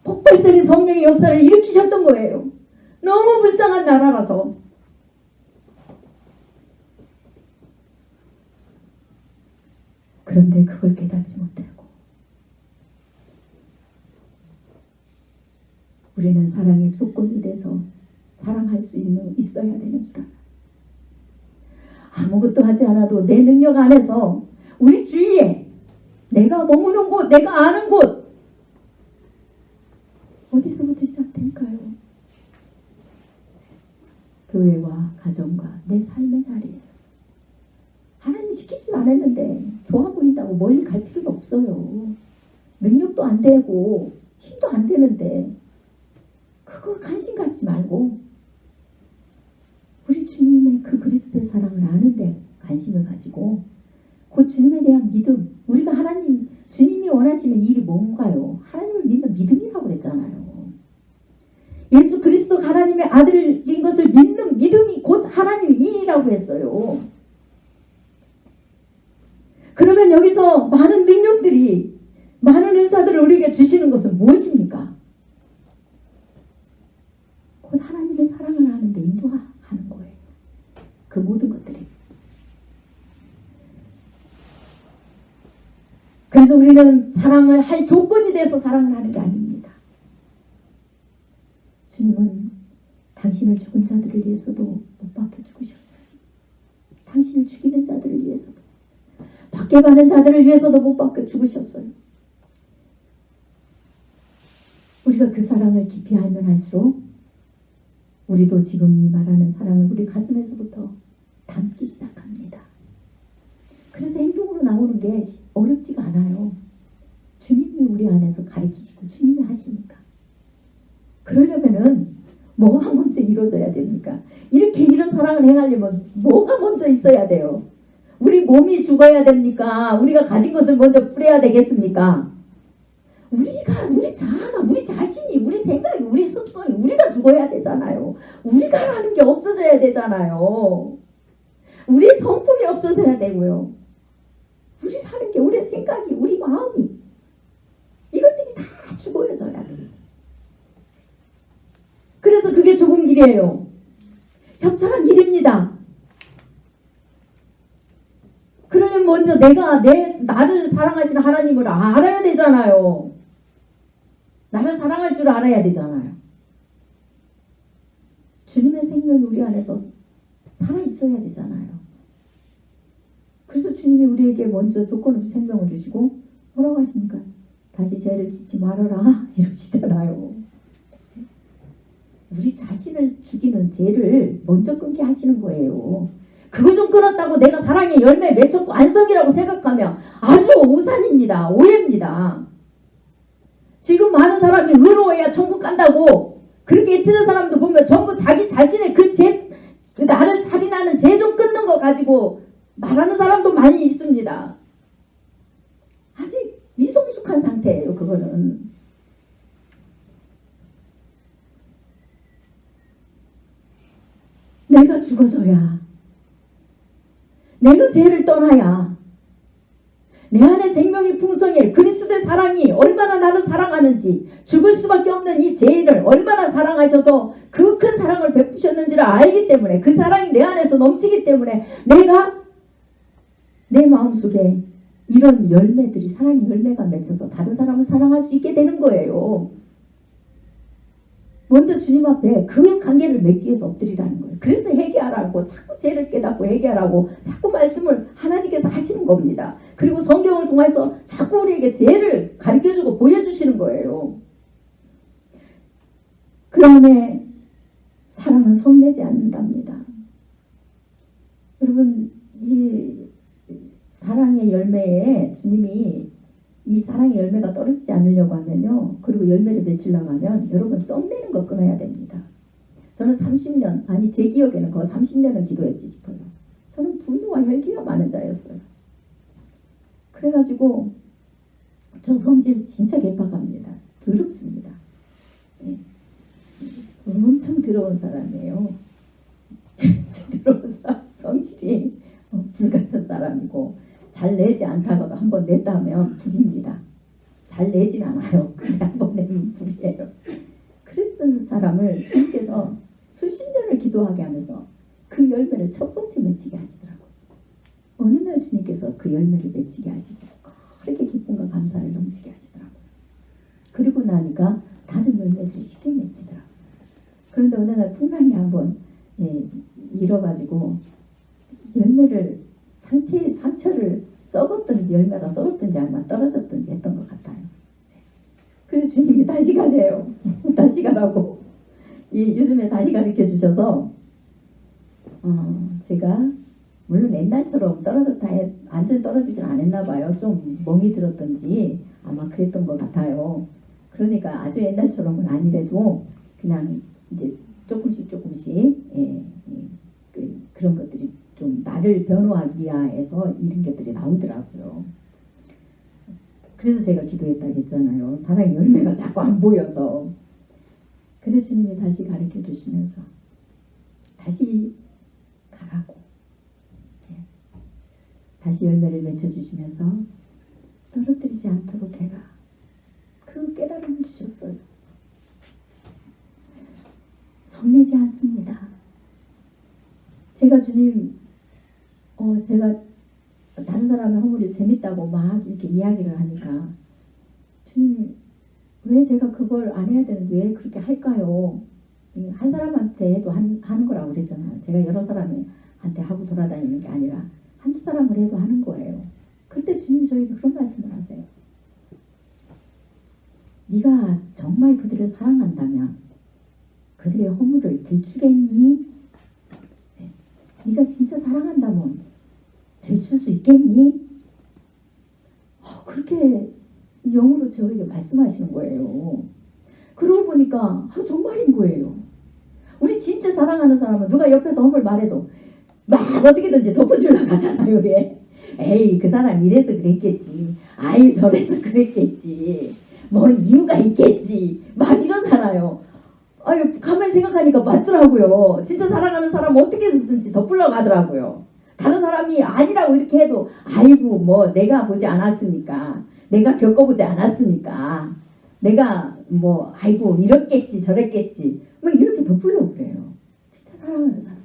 폭발적인 성령의 역사를 일으키셨던 거예요. 너무 불쌍한 나라라서. 그런데 그걸 깨닫지 못하고 우리는 사랑의 조건이 돼서 사랑할 수 있어야 되는 줄 알아요. 아무것도 하지 않아도 내 능력 안에서 우리 주위에 내가 머무는 곳, 내가 아는 곳 어디서부터 시작될까요? 교회와 가정과 내 삶의 자리에서. 하나님 시키지도 않았는데 좋아 보인다고 멀리 갈 필요도 없어요. 능력도 안 되고 힘도 안 되는데 그거 관심 갖지 말고 우리 주님의 그 그리스도의 사랑을 아는데 관심을 가지고 그 주님에 대한 믿음, 우리가 하나님 주님이 원하시는 일이 뭔가요? 하나님을 믿는 믿음이라고 그랬잖아요. 예수 그리스도가 하나님의 아들인 것을 믿는 믿음이 곧 하나님의 일이라고 했어요. 그러면 여기서 많은 능력들이, 많은 은사들을 우리에게 주시는 것은 무엇입니까? 곧 하나님의 사랑을 하는데 인도하는 거예요. 그 모든 것들이. 그래서 우리는 사랑을 할 조건이 돼서 사랑을 하는 게 아닙니다. 주님은 당신을 죽은 자들을 위해서도 못 박혀 죽으셨어요. 당신을 죽이는 자들을 위해서도, 박해받는 자들을 위해서도 못 박혀 죽으셨어요. 우리가 그 사랑을 깊이 알면 할수록 우리도 지금 이 말하는 사랑을 우리 가슴에서부터 담기 시작합니다. 그래서 행동으로 나오는 게 어렵지가 않아요. 주님이 우리 안에서 가르치시고 주님이 하시니까. 그러려면은 뭐가 먼저 이루어져야 됩니까? 이렇게 이런 사랑을 행하려면 뭐가 먼저 있어야 돼요? 우리 몸이 죽어야 됩니까? 우리가 가진 것을 먼저 뿌려야 되겠습니까? 우리 자아가, 우리 자신이, 우리 생각이, 우리 습성이 우리가 죽어야 되잖아요. 우리가라는 게 없어져야 되잖아요. 우리 성품이 없어져야 되고요. 우리라는 게, 우리 생각이, 우리 마음이, 이것들이 다 죽어져야 돼요. 그래서 그게 좁은 길이에요. 협착한 길입니다. 그러면 먼저 나를 사랑하시는 하나님을 알아야 되잖아요. 나를 사랑할 줄 알아야 되잖아요. 주님의 생명이 우리 안에서 살아있어야 되잖아요. 그래서 주님이 우리에게 먼저 조건 없이 생명을 주시고 뭐라고 하십니까? 다시 죄를 짓지 말아라 이러시잖아요. 우리 자신을 죽이는 죄를 먼저 끊게 하시는 거예요. 그거 좀 끊었다고 내가 사랑의 열매 맺혔고 안석이라고 생각하면 아주 오산입니다. 오해입니다. 지금 많은 사람이 의로워야 천국 간다고 그렇게 애쓰는 사람도 보면 전부 자기 자신의 그 나를 살인하는 죄 좀 끊는 거 가지고 말하는 사람도 많이 있습니다. 아직 미성숙한 상태예요. 그거는. 내가 죽어져야, 내가 죄를 떠나야, 내 안에 생명이 풍성해. 그리스도의 사랑이 얼마나 나를 사랑하는지, 죽을 수밖에 없는 이 죄를 얼마나 사랑하셔서 그 큰 사랑을 베푸셨는지를 알기 때문에, 그 사랑이 내 안에서 넘치기 때문에 내가 내 마음속에 이런 열매들이, 사랑의 열매가 맺혀서 다른 사람을 사랑할 수 있게 되는 거예요. 먼저 주님 앞에 그 관계를 맺기 위해서 엎드리라는 거예요. 그래서 회개하라고, 자꾸 죄를 깨닫고 회개하라고 자꾸 말씀을 하나님께서 하시는 겁니다. 그리고 성경을 통해서 자꾸 우리에게 죄를 가르쳐주고 보여주시는 거예요. 그 다음에 사랑은 성내지 않는답니다. 여러분, 이 사랑의 열매에 주님이 이 사랑의 열매가 떨어지지 않으려고 하면요. 그리고 열매를 맺으려고 하면 여러분 썩내는 거 끊어야 됩니다. 저는 30년, 아니 제 기억에는 거의 30년은 기도했지 싶어요. 저는 분노와 혈기가 많은 자였어요. 그래가지고 저 성질 진짜 개팍합니다. 더럽습니다. 네. 엄청 더러운 사람이에요. 더러운 성질이 불같은 사람이고 잘 내지 않다가도 한번 냈다 하면 불입니다. 잘 내진 않아요. 근데 한번 내면 불이에요. 그랬던 사람을 주님께서 수십 년을 기도하게 하면서 그 열매를 첫 번째 맺히게 하시더라고요. 어느 날 주님께서 그 열매를 맺히게 하시고 그렇게 기쁨과 감사를 넘치게 하시더라고요. 그리고 나니까 다른 열매들이 쉽게 맺히더라고요. 그런데 어느 날 풍랑이 한번 일어가지고 열매를 상처를 썩었든지 열매가 썩었든지 아마 떨어졌든지 했던 것 같아요. 그래서 주님이 다시 가세요. 다시 가라고. 요즘에 다시 가르쳐 주셔서 제가 물론 옛날처럼 떨어졌다 완전 떨어지진 않았나 봐요. 좀 멍이 들었든지 아마 그랬던 것 같아요. 그러니까 아주 옛날처럼은 아니래도 그냥 이제 조금씩 그런 것들이 좀 나를 변호하기 위해서 이런 것들이 나오더라고요. 그래서 제가 기도했다고 했잖아요. 사랑의 열매가 자꾸 안 보여서. 그래서 주님이 다시 가르쳐 주시면서 다시 가라고, 다시 열매를 맺혀주시면서 떨어뜨리지 않도록 해라. 그 깨달음을 주셨어요. 성내지 않습니다. 제가 주님, 제가 다른 사람의 허물이 재밌다고 막 이렇게 이야기를 하니까 주님, 왜 제가 그걸 안 해야 되는데 왜 그렇게 할까요? 한 사람한테 해도 하는 거라고 그랬잖아요. 제가 여러 사람한테 하고 돌아다니는 게 아니라 한두 사람을 해도 하는 거예요. 그때 주님이 저에게 그런 말씀을 하세요. 네가 정말 그들을 사랑한다면 그들의 허물을 들추겠니? 네가 진짜 사랑한다면 들출 수 있겠니? 그렇게 영으로 저에게 말씀하시는 거예요. 그러고 보니까 정말인 거예요. 우리 진짜 사랑하는 사람은 누가 옆에서 험을 말해도 막 어떻게든지 덮어주려고 하잖아요. 왜? 에이 그 사람 이래서 그랬겠지. 아유 저래서 그랬겠지. 뭔 이유가 있겠지. 막 이러잖아요. 아유 가만히 생각하니까 맞더라고요. 진짜 사랑하는 사람은 어떻게 해서든지 덮으려고 하더라고요. 다른 사람이 아니라고 이렇게 해도 아이고 뭐 내가 보지 않았으니까, 내가 겪어보지 않았으니까, 내가 뭐 아이고 이랬겠지 저랬겠지 뭐 이렇게 덮으려고 그래요. 진짜 사랑하는 사람.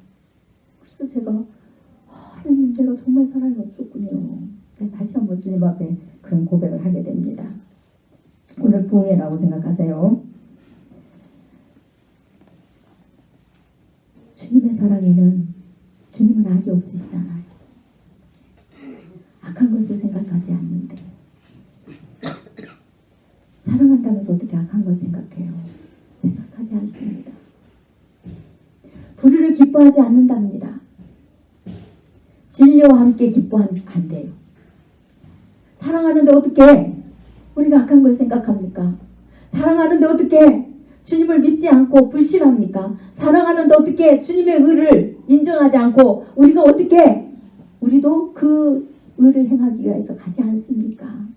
그래서 제가 하나님 제가 정말 사랑이 없었군요. 다시 한번 주님 앞에 그런 고백을 하게 됩니다. 오늘 부흥회라고 생각하세요. 주님의 사랑에는 주님은 악이 없으시잖아요. 악한 것을 생각하지 않는데 사랑한다면서 어떻게 악한 걸 생각해요? 생각하지 않습니다. 불의를 기뻐하지 않는답니다. 진리와 함께 기뻐한대요. 사랑하는데 어떻게 우리가 악한 걸 생각합니까? 사랑하는데 어떻게 주님을 믿지 않고 불신합니까? 사랑하는데 어떻게 주님의 의를 인정하지 않고 우리가 어떻게 우리도 그 의를 행하기 위해서 가지 않습니까?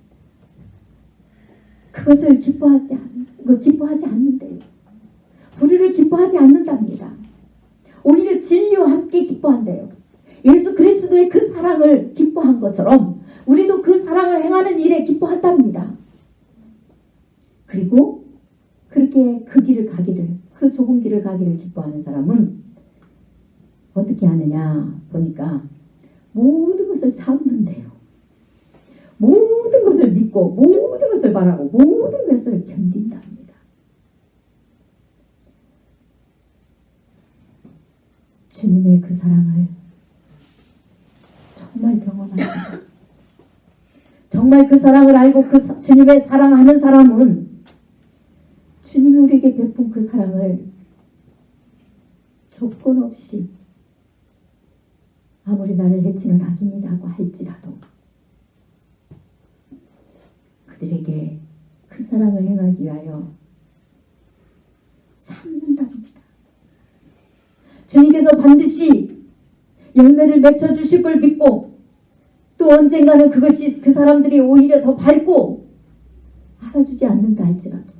그것을 기뻐하지 않는데요. 불의를 기뻐하지 않는답니다. 오히려 진리와 함께 기뻐한대요. 예수 그리스도의 그 사랑을 기뻐한 것처럼 우리도 그 사랑을 행하는 일에 기뻐한답니다. 그리고 그렇게 그 길을 가기를, 그 좁은 길을 가기를 기뻐하는 사람은 어떻게 하느냐 보니까 모든 것을 참는데요. 모든 것을 믿고 모든 것을 바라고 모든 것을 견딘답니다. 주님의 그 사랑을 정말 경험합니다. 정말 그 사랑을 알고 그 주님의 사랑하는 사람은 주님이 우리에게 베푼 그 사랑을 조건 없이 아무리 나를 해치는 악인이라고 할지라도 그들에게 그 사랑을 행하기 위하여 참는답니다. 주님께서 반드시 열매를 맺혀주실 걸 믿고 또 언젠가는 그것이 그 사람들이 오히려 더 밝고 알아주지 않는다 할지라도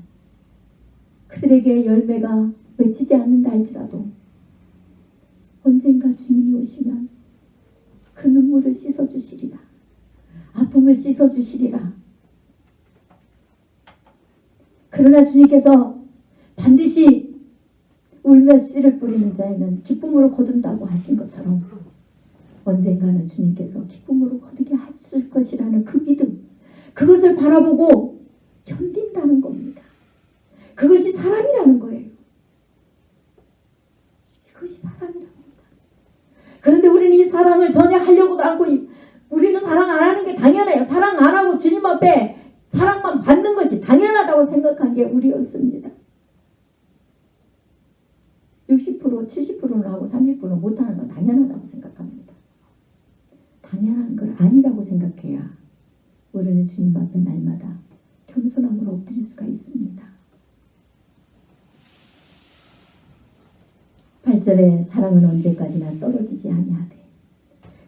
그들에게 열매가 맺히지 않는다 할지라도 언젠가 주님이 오시면 그 눈물을 씻어주시리라. 아픔을 씻어주시리라. 그러나 주님께서 반드시 울며 씨를 뿌리는 자에는 기쁨으로 거둔다고 하신 것처럼 언젠가는 주님께서 기쁨으로 거두게 하실 것이라는 그 믿음, 그것을 바라보고 견딘다는 겁니다. 그것이 사랑이라는 거예요. 이것이 사랑이라는 겁니다. 그런데 우리는 이 사랑을 전혀 하려고도 않고 우리는 사랑 안 하는 게 당연해요. 사랑 안 하고 주님 앞에 사랑만 받는 것이 당연하다고 생각한 게 우리였습니다. 60%, 70%는 하고 30%는 못하는 건 당연하다고 생각합니다. 당연한 걸 아니라고 생각해야 우리는 주님 앞에 날마다 겸손함으로 엎드릴 수가 있습니다. 8절에 사랑은 언제까지나 떨어지지 아니하되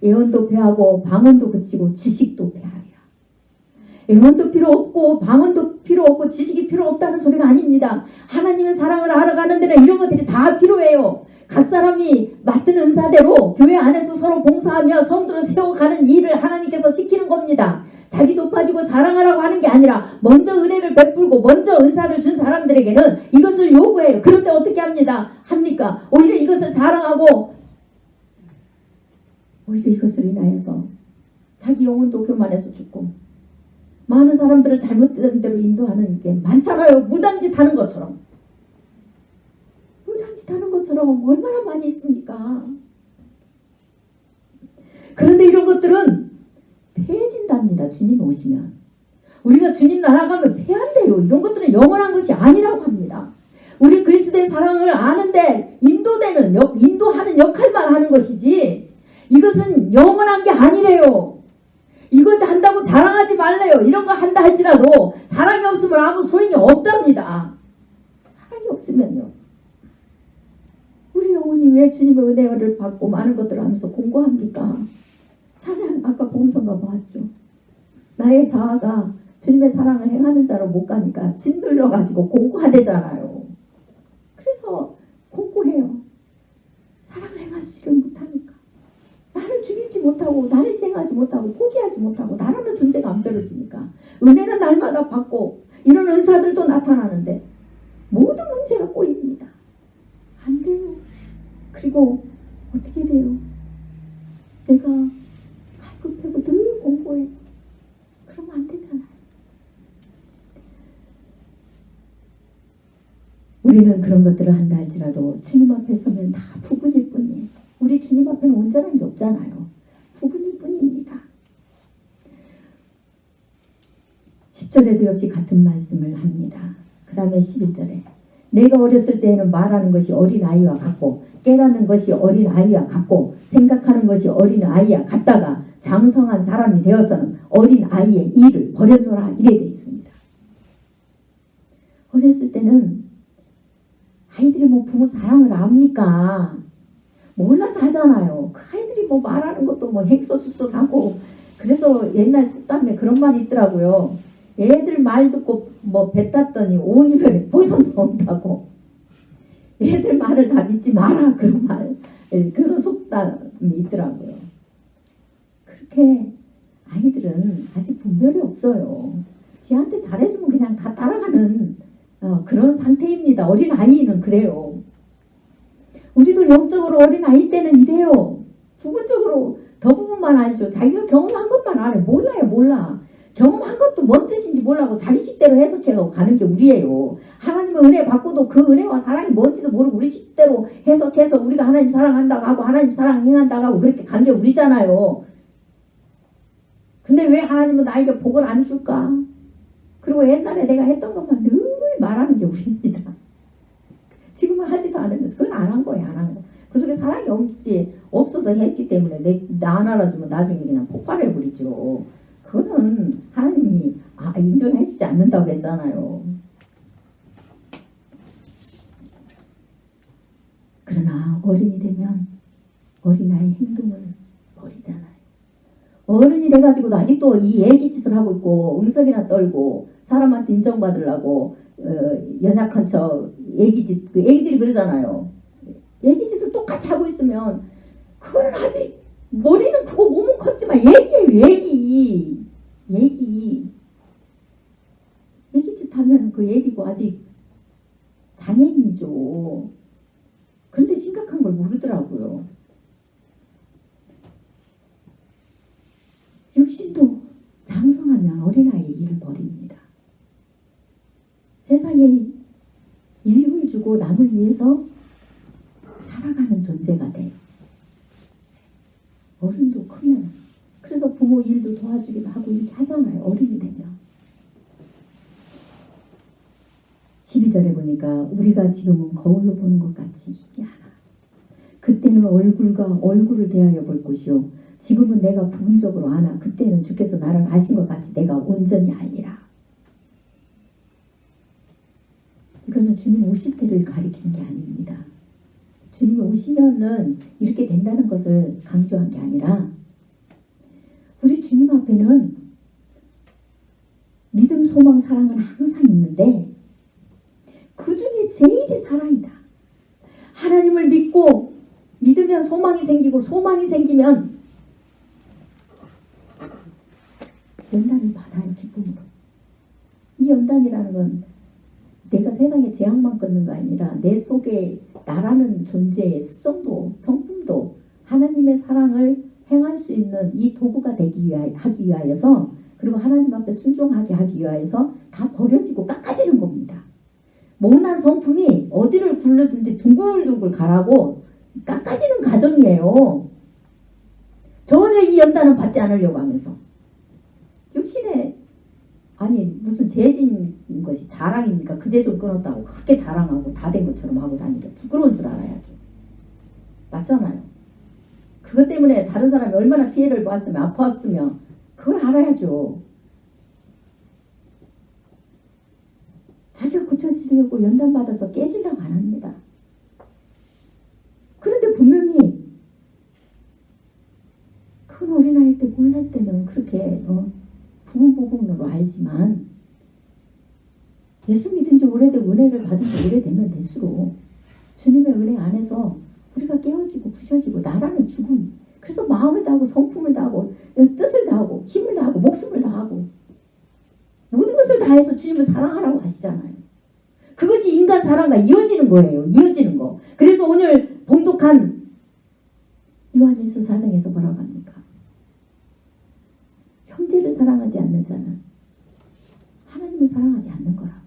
예언도 패하고 방언도 그치고 지식도 패하리라. 예언도 필요 없고 방언도 필요 없고 지식이 필요 없다는 소리가 아닙니다. 하나님의 사랑을 알아가는 데는 이런 것들이 다 필요해요. 각 사람이 맡은 은사대로 교회 안에서 서로 봉사하며 성도를 세워가는 일을 하나님께서 시키는 겁니다. 자기 높아지고 자랑하라고 하는 게 아니라 먼저 은혜를 베풀고 먼저 은사를 준 사람들에게는 이것을 요구해요. 그런데 어떻게 합니까? 오히려 이것을 자랑하고 오히려 이것을 인하여서 자기 영혼도 교만해서 죽고 많은 사람들을 잘못된 대로 인도하는 게 많잖아요. 무당짓 하는 것처럼. 무당짓 하는 것처럼 얼마나 많이 있습니까? 그런데 이런 것들은 패해진답니다. 주님 오시면. 우리가 주님 나라 가면 패한대요. 이런 것들은 영원한 것이 아니라고 합니다. 우리 그리스도의 사랑을 아는데 인도하는 역할만 하는 것이지 이것은 영원한 게 아니래요. 이것 한다고 자랑하지 말래요. 이런 거 한다 할지라도 사랑이 없으면 아무 소용이 없답니다. 사랑이 없으면요. 우리 왜 주님의 은혜를 받고 많은 것들을 하면서 공고합니까? 찬양 아까 복음성가 보았죠. 나의 자아가 주님의 사랑을 행하는 자로 못 가니까 짓눌려가지고 공고하대잖아요. 그래서 공고해요. 사랑을 행하지를 못하니까. 나를 죽이지 못하고 나를 희생하지 못하고 포기하지 못하고 나라는 존재가 안 떨어지니까 은혜는 날마다 받고 이런 은사들도 나타나는데 모든 문제가 꼬입니다. 안 돼요. 그리고 어떻게 돼요? 내가 갈급하고 늘 공고해. 그러면 안 되잖아요. 우리는 그런 것들을 한다 할지라도 주님 앞에 서면 다 부분일 뿐이에요. 우리 주님 앞에는 온전한 게 없잖아요. 부분일 뿐입니다. 10절에도 역시 같은 말씀을 합니다. 그 다음에 11절에 내가 어렸을 때에는 말하는 것이 어린아이와 같고 깨닫는 것이 어린아이와 같고 생각하는 것이 어린아이와 같다가 장성한 사람이 되어서는 어린아이의 일을 버렸노라 이래 되어 있습니다. 어렸을 때는 아이들이 뭐 부모 사랑을 압니까? 몰라서 하잖아요. 그 아이들이 뭐 말하는 것도 뭐 헥소수술하고 그래서 옛날 속담에 그런 말이 있더라고요. 애들 말 듣고 뭐 배 땄더니 온 이별에 벗어 나온다고. 애들 말을 다 믿지 마라 그런 말 그런 속담이 있더라고요. 그렇게 아이들은 아직 분별이 없어요. 지한테 잘해주면 그냥 다 따라가는 그런 상태입니다. 어린아이는 그래요. 우리도 영적으로 어린아이 때는 이래요. 부분적으로 더 부분만 알죠. 자기가 경험한 것만 알아요. 몰라. 경험한 것도 뭔 뜻인지 몰라고 자기 식대로 해석해서 가는 게 우리예요. 하나님의 은혜 받고도 그 은혜와 사랑이 뭔지도 모르고 우리 식대로 해석해서 우리가 하나님 사랑한다고 하고 하나님 사랑 행한다고 하고 그렇게 간 게 우리잖아요. 근데 왜 하나님은 나에게 복을 안 줄까? 그리고 옛날에 내가 했던 것만 늘 말하는 게 우리입니다. 지금은 하지도 않으면서 그건 안 한 거예요. 안 한 거. 그 속에 사랑이 없어서 했기 때문에 나 안 알아주면 나중에 그냥 폭발해버리죠. 그거는 하나님이 인정해주지 않는다고 했잖아요. 그러나 어른이 되면 어린아이 행동을 버리잖아요. 어른이 돼가지고도 아직도 이 애기 짓을 하고 있고 응석이나 떨고 사람한테 인정받으려고 연약한 척 애기짓 그 애기들이 그러잖아요. 애기짓도 똑같이 하고 있으면 그거는 아직 머리는 크고 몸은 컸지만 얘기예요. 얘기짓 하면 그 얘기고 아직 장애인이죠. 그런데 심각한 걸 모르더라고요. 육신도 장성하면 어린아이의 일을 버립니다. 세상에 인류를 주고 남을 위해서 살아가는 존재가 돼요. 어른도 크면 그래서 부모 일도 도와주기도 하고 이렇게 하잖아요. 어른이 되면. 12절에 보니까 우리가 지금은 거울로 보는 것 같이 희미하나 그때는 얼굴과 얼굴을 대하여 볼 것이요 지금은 내가 부분적으로 아나 그때는 주께서 나를 아신 것 같이 내가 온전히 알리라. 이거는 주님 오실 때를 가리키는 게 아닙니다. 주님이 오시면은 이렇게 된다는 것을 강조한 게 아니라 우리 주님 앞에는 믿음, 소망, 사랑은 항상 있는데 그 중에 제일이 사랑이다. 하나님을 믿고 믿으면 소망이 생기고 소망이 생기면 연단을 받아요. 기쁨으로. 이 연단이라는 건 내가 세상에 재앙만 끊는 거 아니라 내 속에 나라는 존재의 습성도 성품도 하나님의 사랑을 행할 수 있는 이 도구가 하기 위하여서 그리고 하나님 앞에 순종하게 하기 위하여서 다 버려지고 깎아지는 겁니다. 모난 성품이 어디를 굴러든지 둥글둥글 가라고 깎아지는 과정이에요. 전혀 이 연단은 받지 않으려고 하면서 육신에 아니 무슨 재진 것이 자랑입니까? 그제 좀 끊었다고 그렇게 자랑하고 다 된 것처럼 하고 다니게 부끄러운 줄 알아야죠. 맞잖아요. 그것 때문에 다른 사람이 얼마나 피해를 봤으면 아파왔으면 그걸 알아야죠. 자기가 고쳐지려고 연단받아서 깨지려고 안 합니다. 그런데 몰랄 때는 그렇게 부분부분으로 알지만 예수 믿은 지 오래되고 은혜를 받은 지 오래되면 될수록 주님의 은혜 안에서 우리가 깨어지고 부셔지고 나라는 죽음, 그래서 마음을 다하고 성품을 다하고 뜻을 다하고 힘을 다하고 목숨을 다하고 모든 것을 다해서 주님을 사랑하라고 하시잖아요. 그것이 인간 사랑과 이어지는 거예요. 이어지는 거. 그래서 오늘 봉독한 요한일서 4장에서 뭐라고 합니까? 형제를 사랑하지 않는 자는 하나님을 사랑하지 않는 거라고.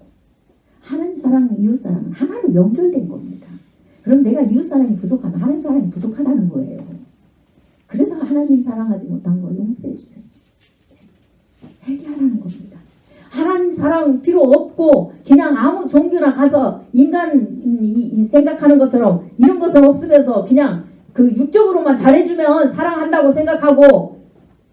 하나님 사랑, 이웃 사랑은 하나로 연결된 겁니다. 그럼 내가 이웃 사랑이 부족하면 하나님 사랑이 부족하다는 거예요. 그래서 하나님 사랑하지 못한 거 용서해 주세요. 회개하라는 겁니다. 하나님 사랑 필요 없고 그냥 아무 종교나 가서 인간이 생각하는 것처럼 이런 것은 없으면서 그냥 그 육적으로만 잘해주면 사랑한다고 생각하고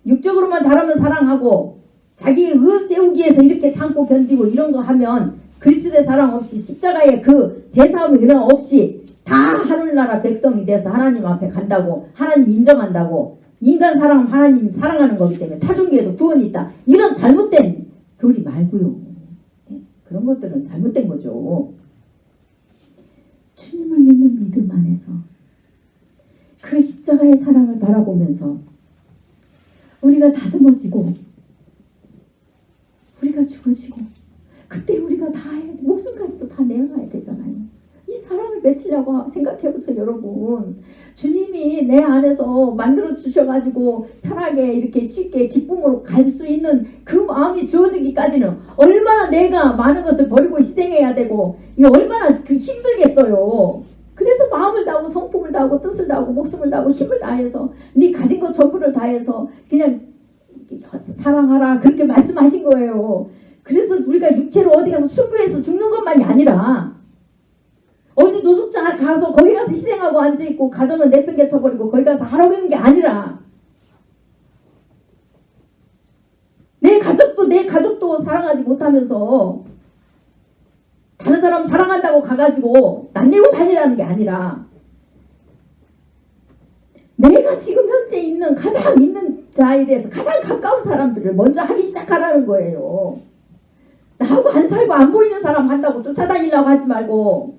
육적으로만 잘하면 사랑하고 자기의 의 세우기 위해서 이렇게 참고 견디고 이런 거 하면 그리스도의 사랑 없이 십자가의 그 제사함 이런 거 없이 다 하늘나라 백성이 돼서 하나님 앞에 간다고 하나님 인정한다고 인간 사랑은 하나님 사랑하는 거기 때문에 타종교에도 구원이 있다. 이런 잘못된 교리 말고요. 그런 것들은 잘못된 거죠. 주님을 믿는 믿음 안에서 그 십자가의 사랑을 바라보면서 우리가 다듬어지고 우리가 죽어지고 그때 우리가 다 목숨까지도 다 내어놔야 되잖아요. 이 사랑을 맺히려고 생각해보세요. 여러분, 주님이 내 안에서 만들어 주셔가지고 편하게 이렇게 쉽게 기쁨으로 갈 수 있는 그 마음이 주어지기까지는 얼마나 내가 많은 것을 버리고 희생해야 되고 이게 얼마나 힘들겠어요. 그래서 마음을 다하고 성품을 다하고 뜻을 다하고 목숨을 다하고 힘을 다해서 네 가진 것 전부를 다해서 그냥 사랑하라 그렇게 말씀하신 거예요. 그래서 우리가 육체로 어디 가서 순교해서 죽는 것만이 아니라 어디 노숙장 가서 거기 가서 희생하고 앉아있고 가정은 내팽개쳐버리고 거기 가서 하라고 하는 게 아니라 내 가족도 사랑하지 못하면서 다른 사람 사랑한다고 가가지고 낯내고 다니라는 게 아니라 내가 지금 현재 가장 있는 자에 대해서 가장 가까운 사람들을 먼저 하기 시작하라는 거예요. 나하고 안 살고 안 보이는 사람 한다고 쫓아다니려고 하지 말고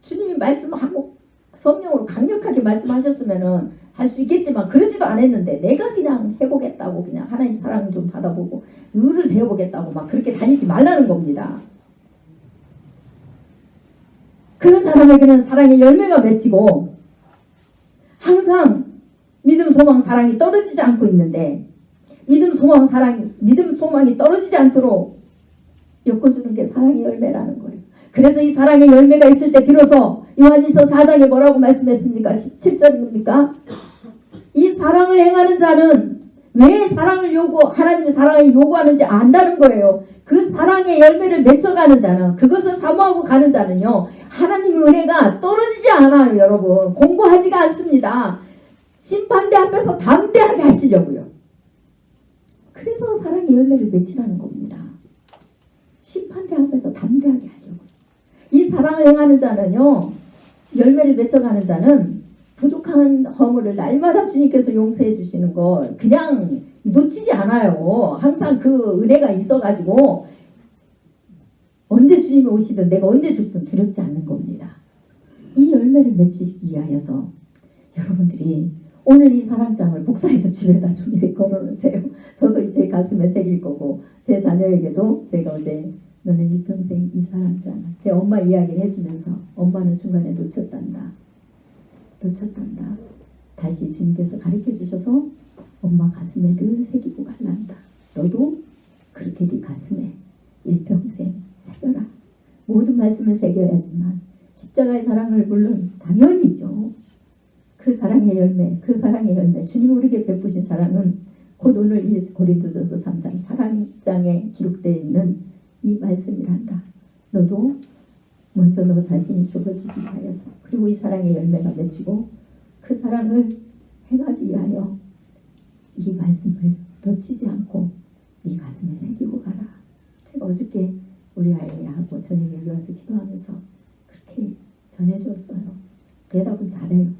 주님이 말씀하고 성령으로 강력하게 말씀하셨으면은 할 수 있겠지만 그러지도 않았는데 내가 그냥 해보겠다고 그냥 하나님 사랑 좀 받아보고 의를 세워보겠다고 막 그렇게 다니지 말라는 겁니다. 그런 사람에게는 사랑의 열매가 맺히고 항상 믿음, 소망, 사랑이 떨어지지 않고 있는데 믿음, 소망이 떨어지지 않도록 엮어주는 게 사랑의 열매라는 거예요. 그래서 이 사랑의 열매가 있을 때 비로소 요한일서 4장에 뭐라고 말씀했습니까? 17절입니까? 이 사랑을 행하는 자는 왜 하나님의 사랑을 요구하는지 안다는 거예요. 그 사랑의 열매를 맺혀가는 자는 그것을 사모하고 가는 자는요. 하나님의 은혜가 떨어지지 않아요. 여러분. 공고하지가 않습니다. 심판대 앞에서 담대하게 하시려고요. 그래서 사랑의 열매를 맺히라는 겁니다. 심판대 앞에서 담대하게 하려고. 이 사랑을 행하는 자는요. 열매를 맺혀가는 자는 부족한 허물을 날마다 주님께서 용서해 주시는 거 그냥 놓치지 않아요. 항상 그 은혜가 있어가지고 언제 주님이 오시든 내가 언제 죽든 두렵지 않는 겁니다. 이 열매를 맺히기 위하여서 여러분들이 오늘 이 사랑장을 복사해서 집에다 좀 이렇게 걸어놓으세요. 저도 이제 가슴에 새길 거고 제 자녀에게도 제가 어제 너는 일평생 이 사랑장 제 엄마 이야기를 해주면서 엄마는 중간에 놓쳤단다. 다시 주님께서 가르쳐 주셔서 엄마 가슴에 늘 새기고 갈란다. 너도 그렇게 네 가슴에 일평생 새겨라. 모든 말씀을 새겨야지만 십자가의 사랑을 물론 당연히죠. 그 사랑의 열매 주님 우리에게 베푸신 사랑은 곧 오늘 이 고린도전서 3장 사랑장에 기록되어 있는 이 말씀이란다. 너도 먼저 너 자신이 죽어지기 위하여서 그리고 이 사랑의 열매가 맺히고 그 사랑을 행하기 위하여 이 말씀을 놓치지 않고 네 가슴에 새기고 가라. 제가 어저께 우리 아이하고 저녁에 여기 와서 기도하면서 그렇게 전해주었어요. 대답은 잘해요.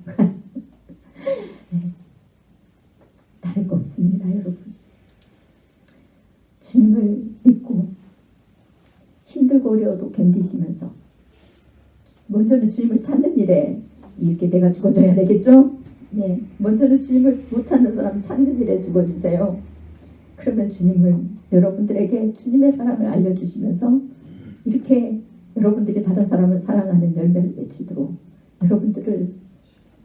네. 다른 거 없습니다, 여러분. 힘들고 어려워도 견디시면서 먼저는 주님을 찾는 일에 이렇게 내가 죽어줘야 되겠죠? 네, 먼저는 주님을 못 찾는 사람 찾는 일에 죽어주세요. 그러면 주님을 여러분들에게 주님의 사랑을 알려주시면서 이렇게 여러분들이 다른 사람을 사랑하는 열매를 맺히도록 여러분들을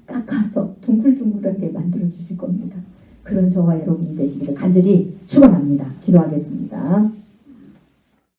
깎아서 둥글둥글하게 만들어 주실 겁니다. 그런 저와 여러분이 되시기를 간절히 축원합니다. 기도하겠습니다.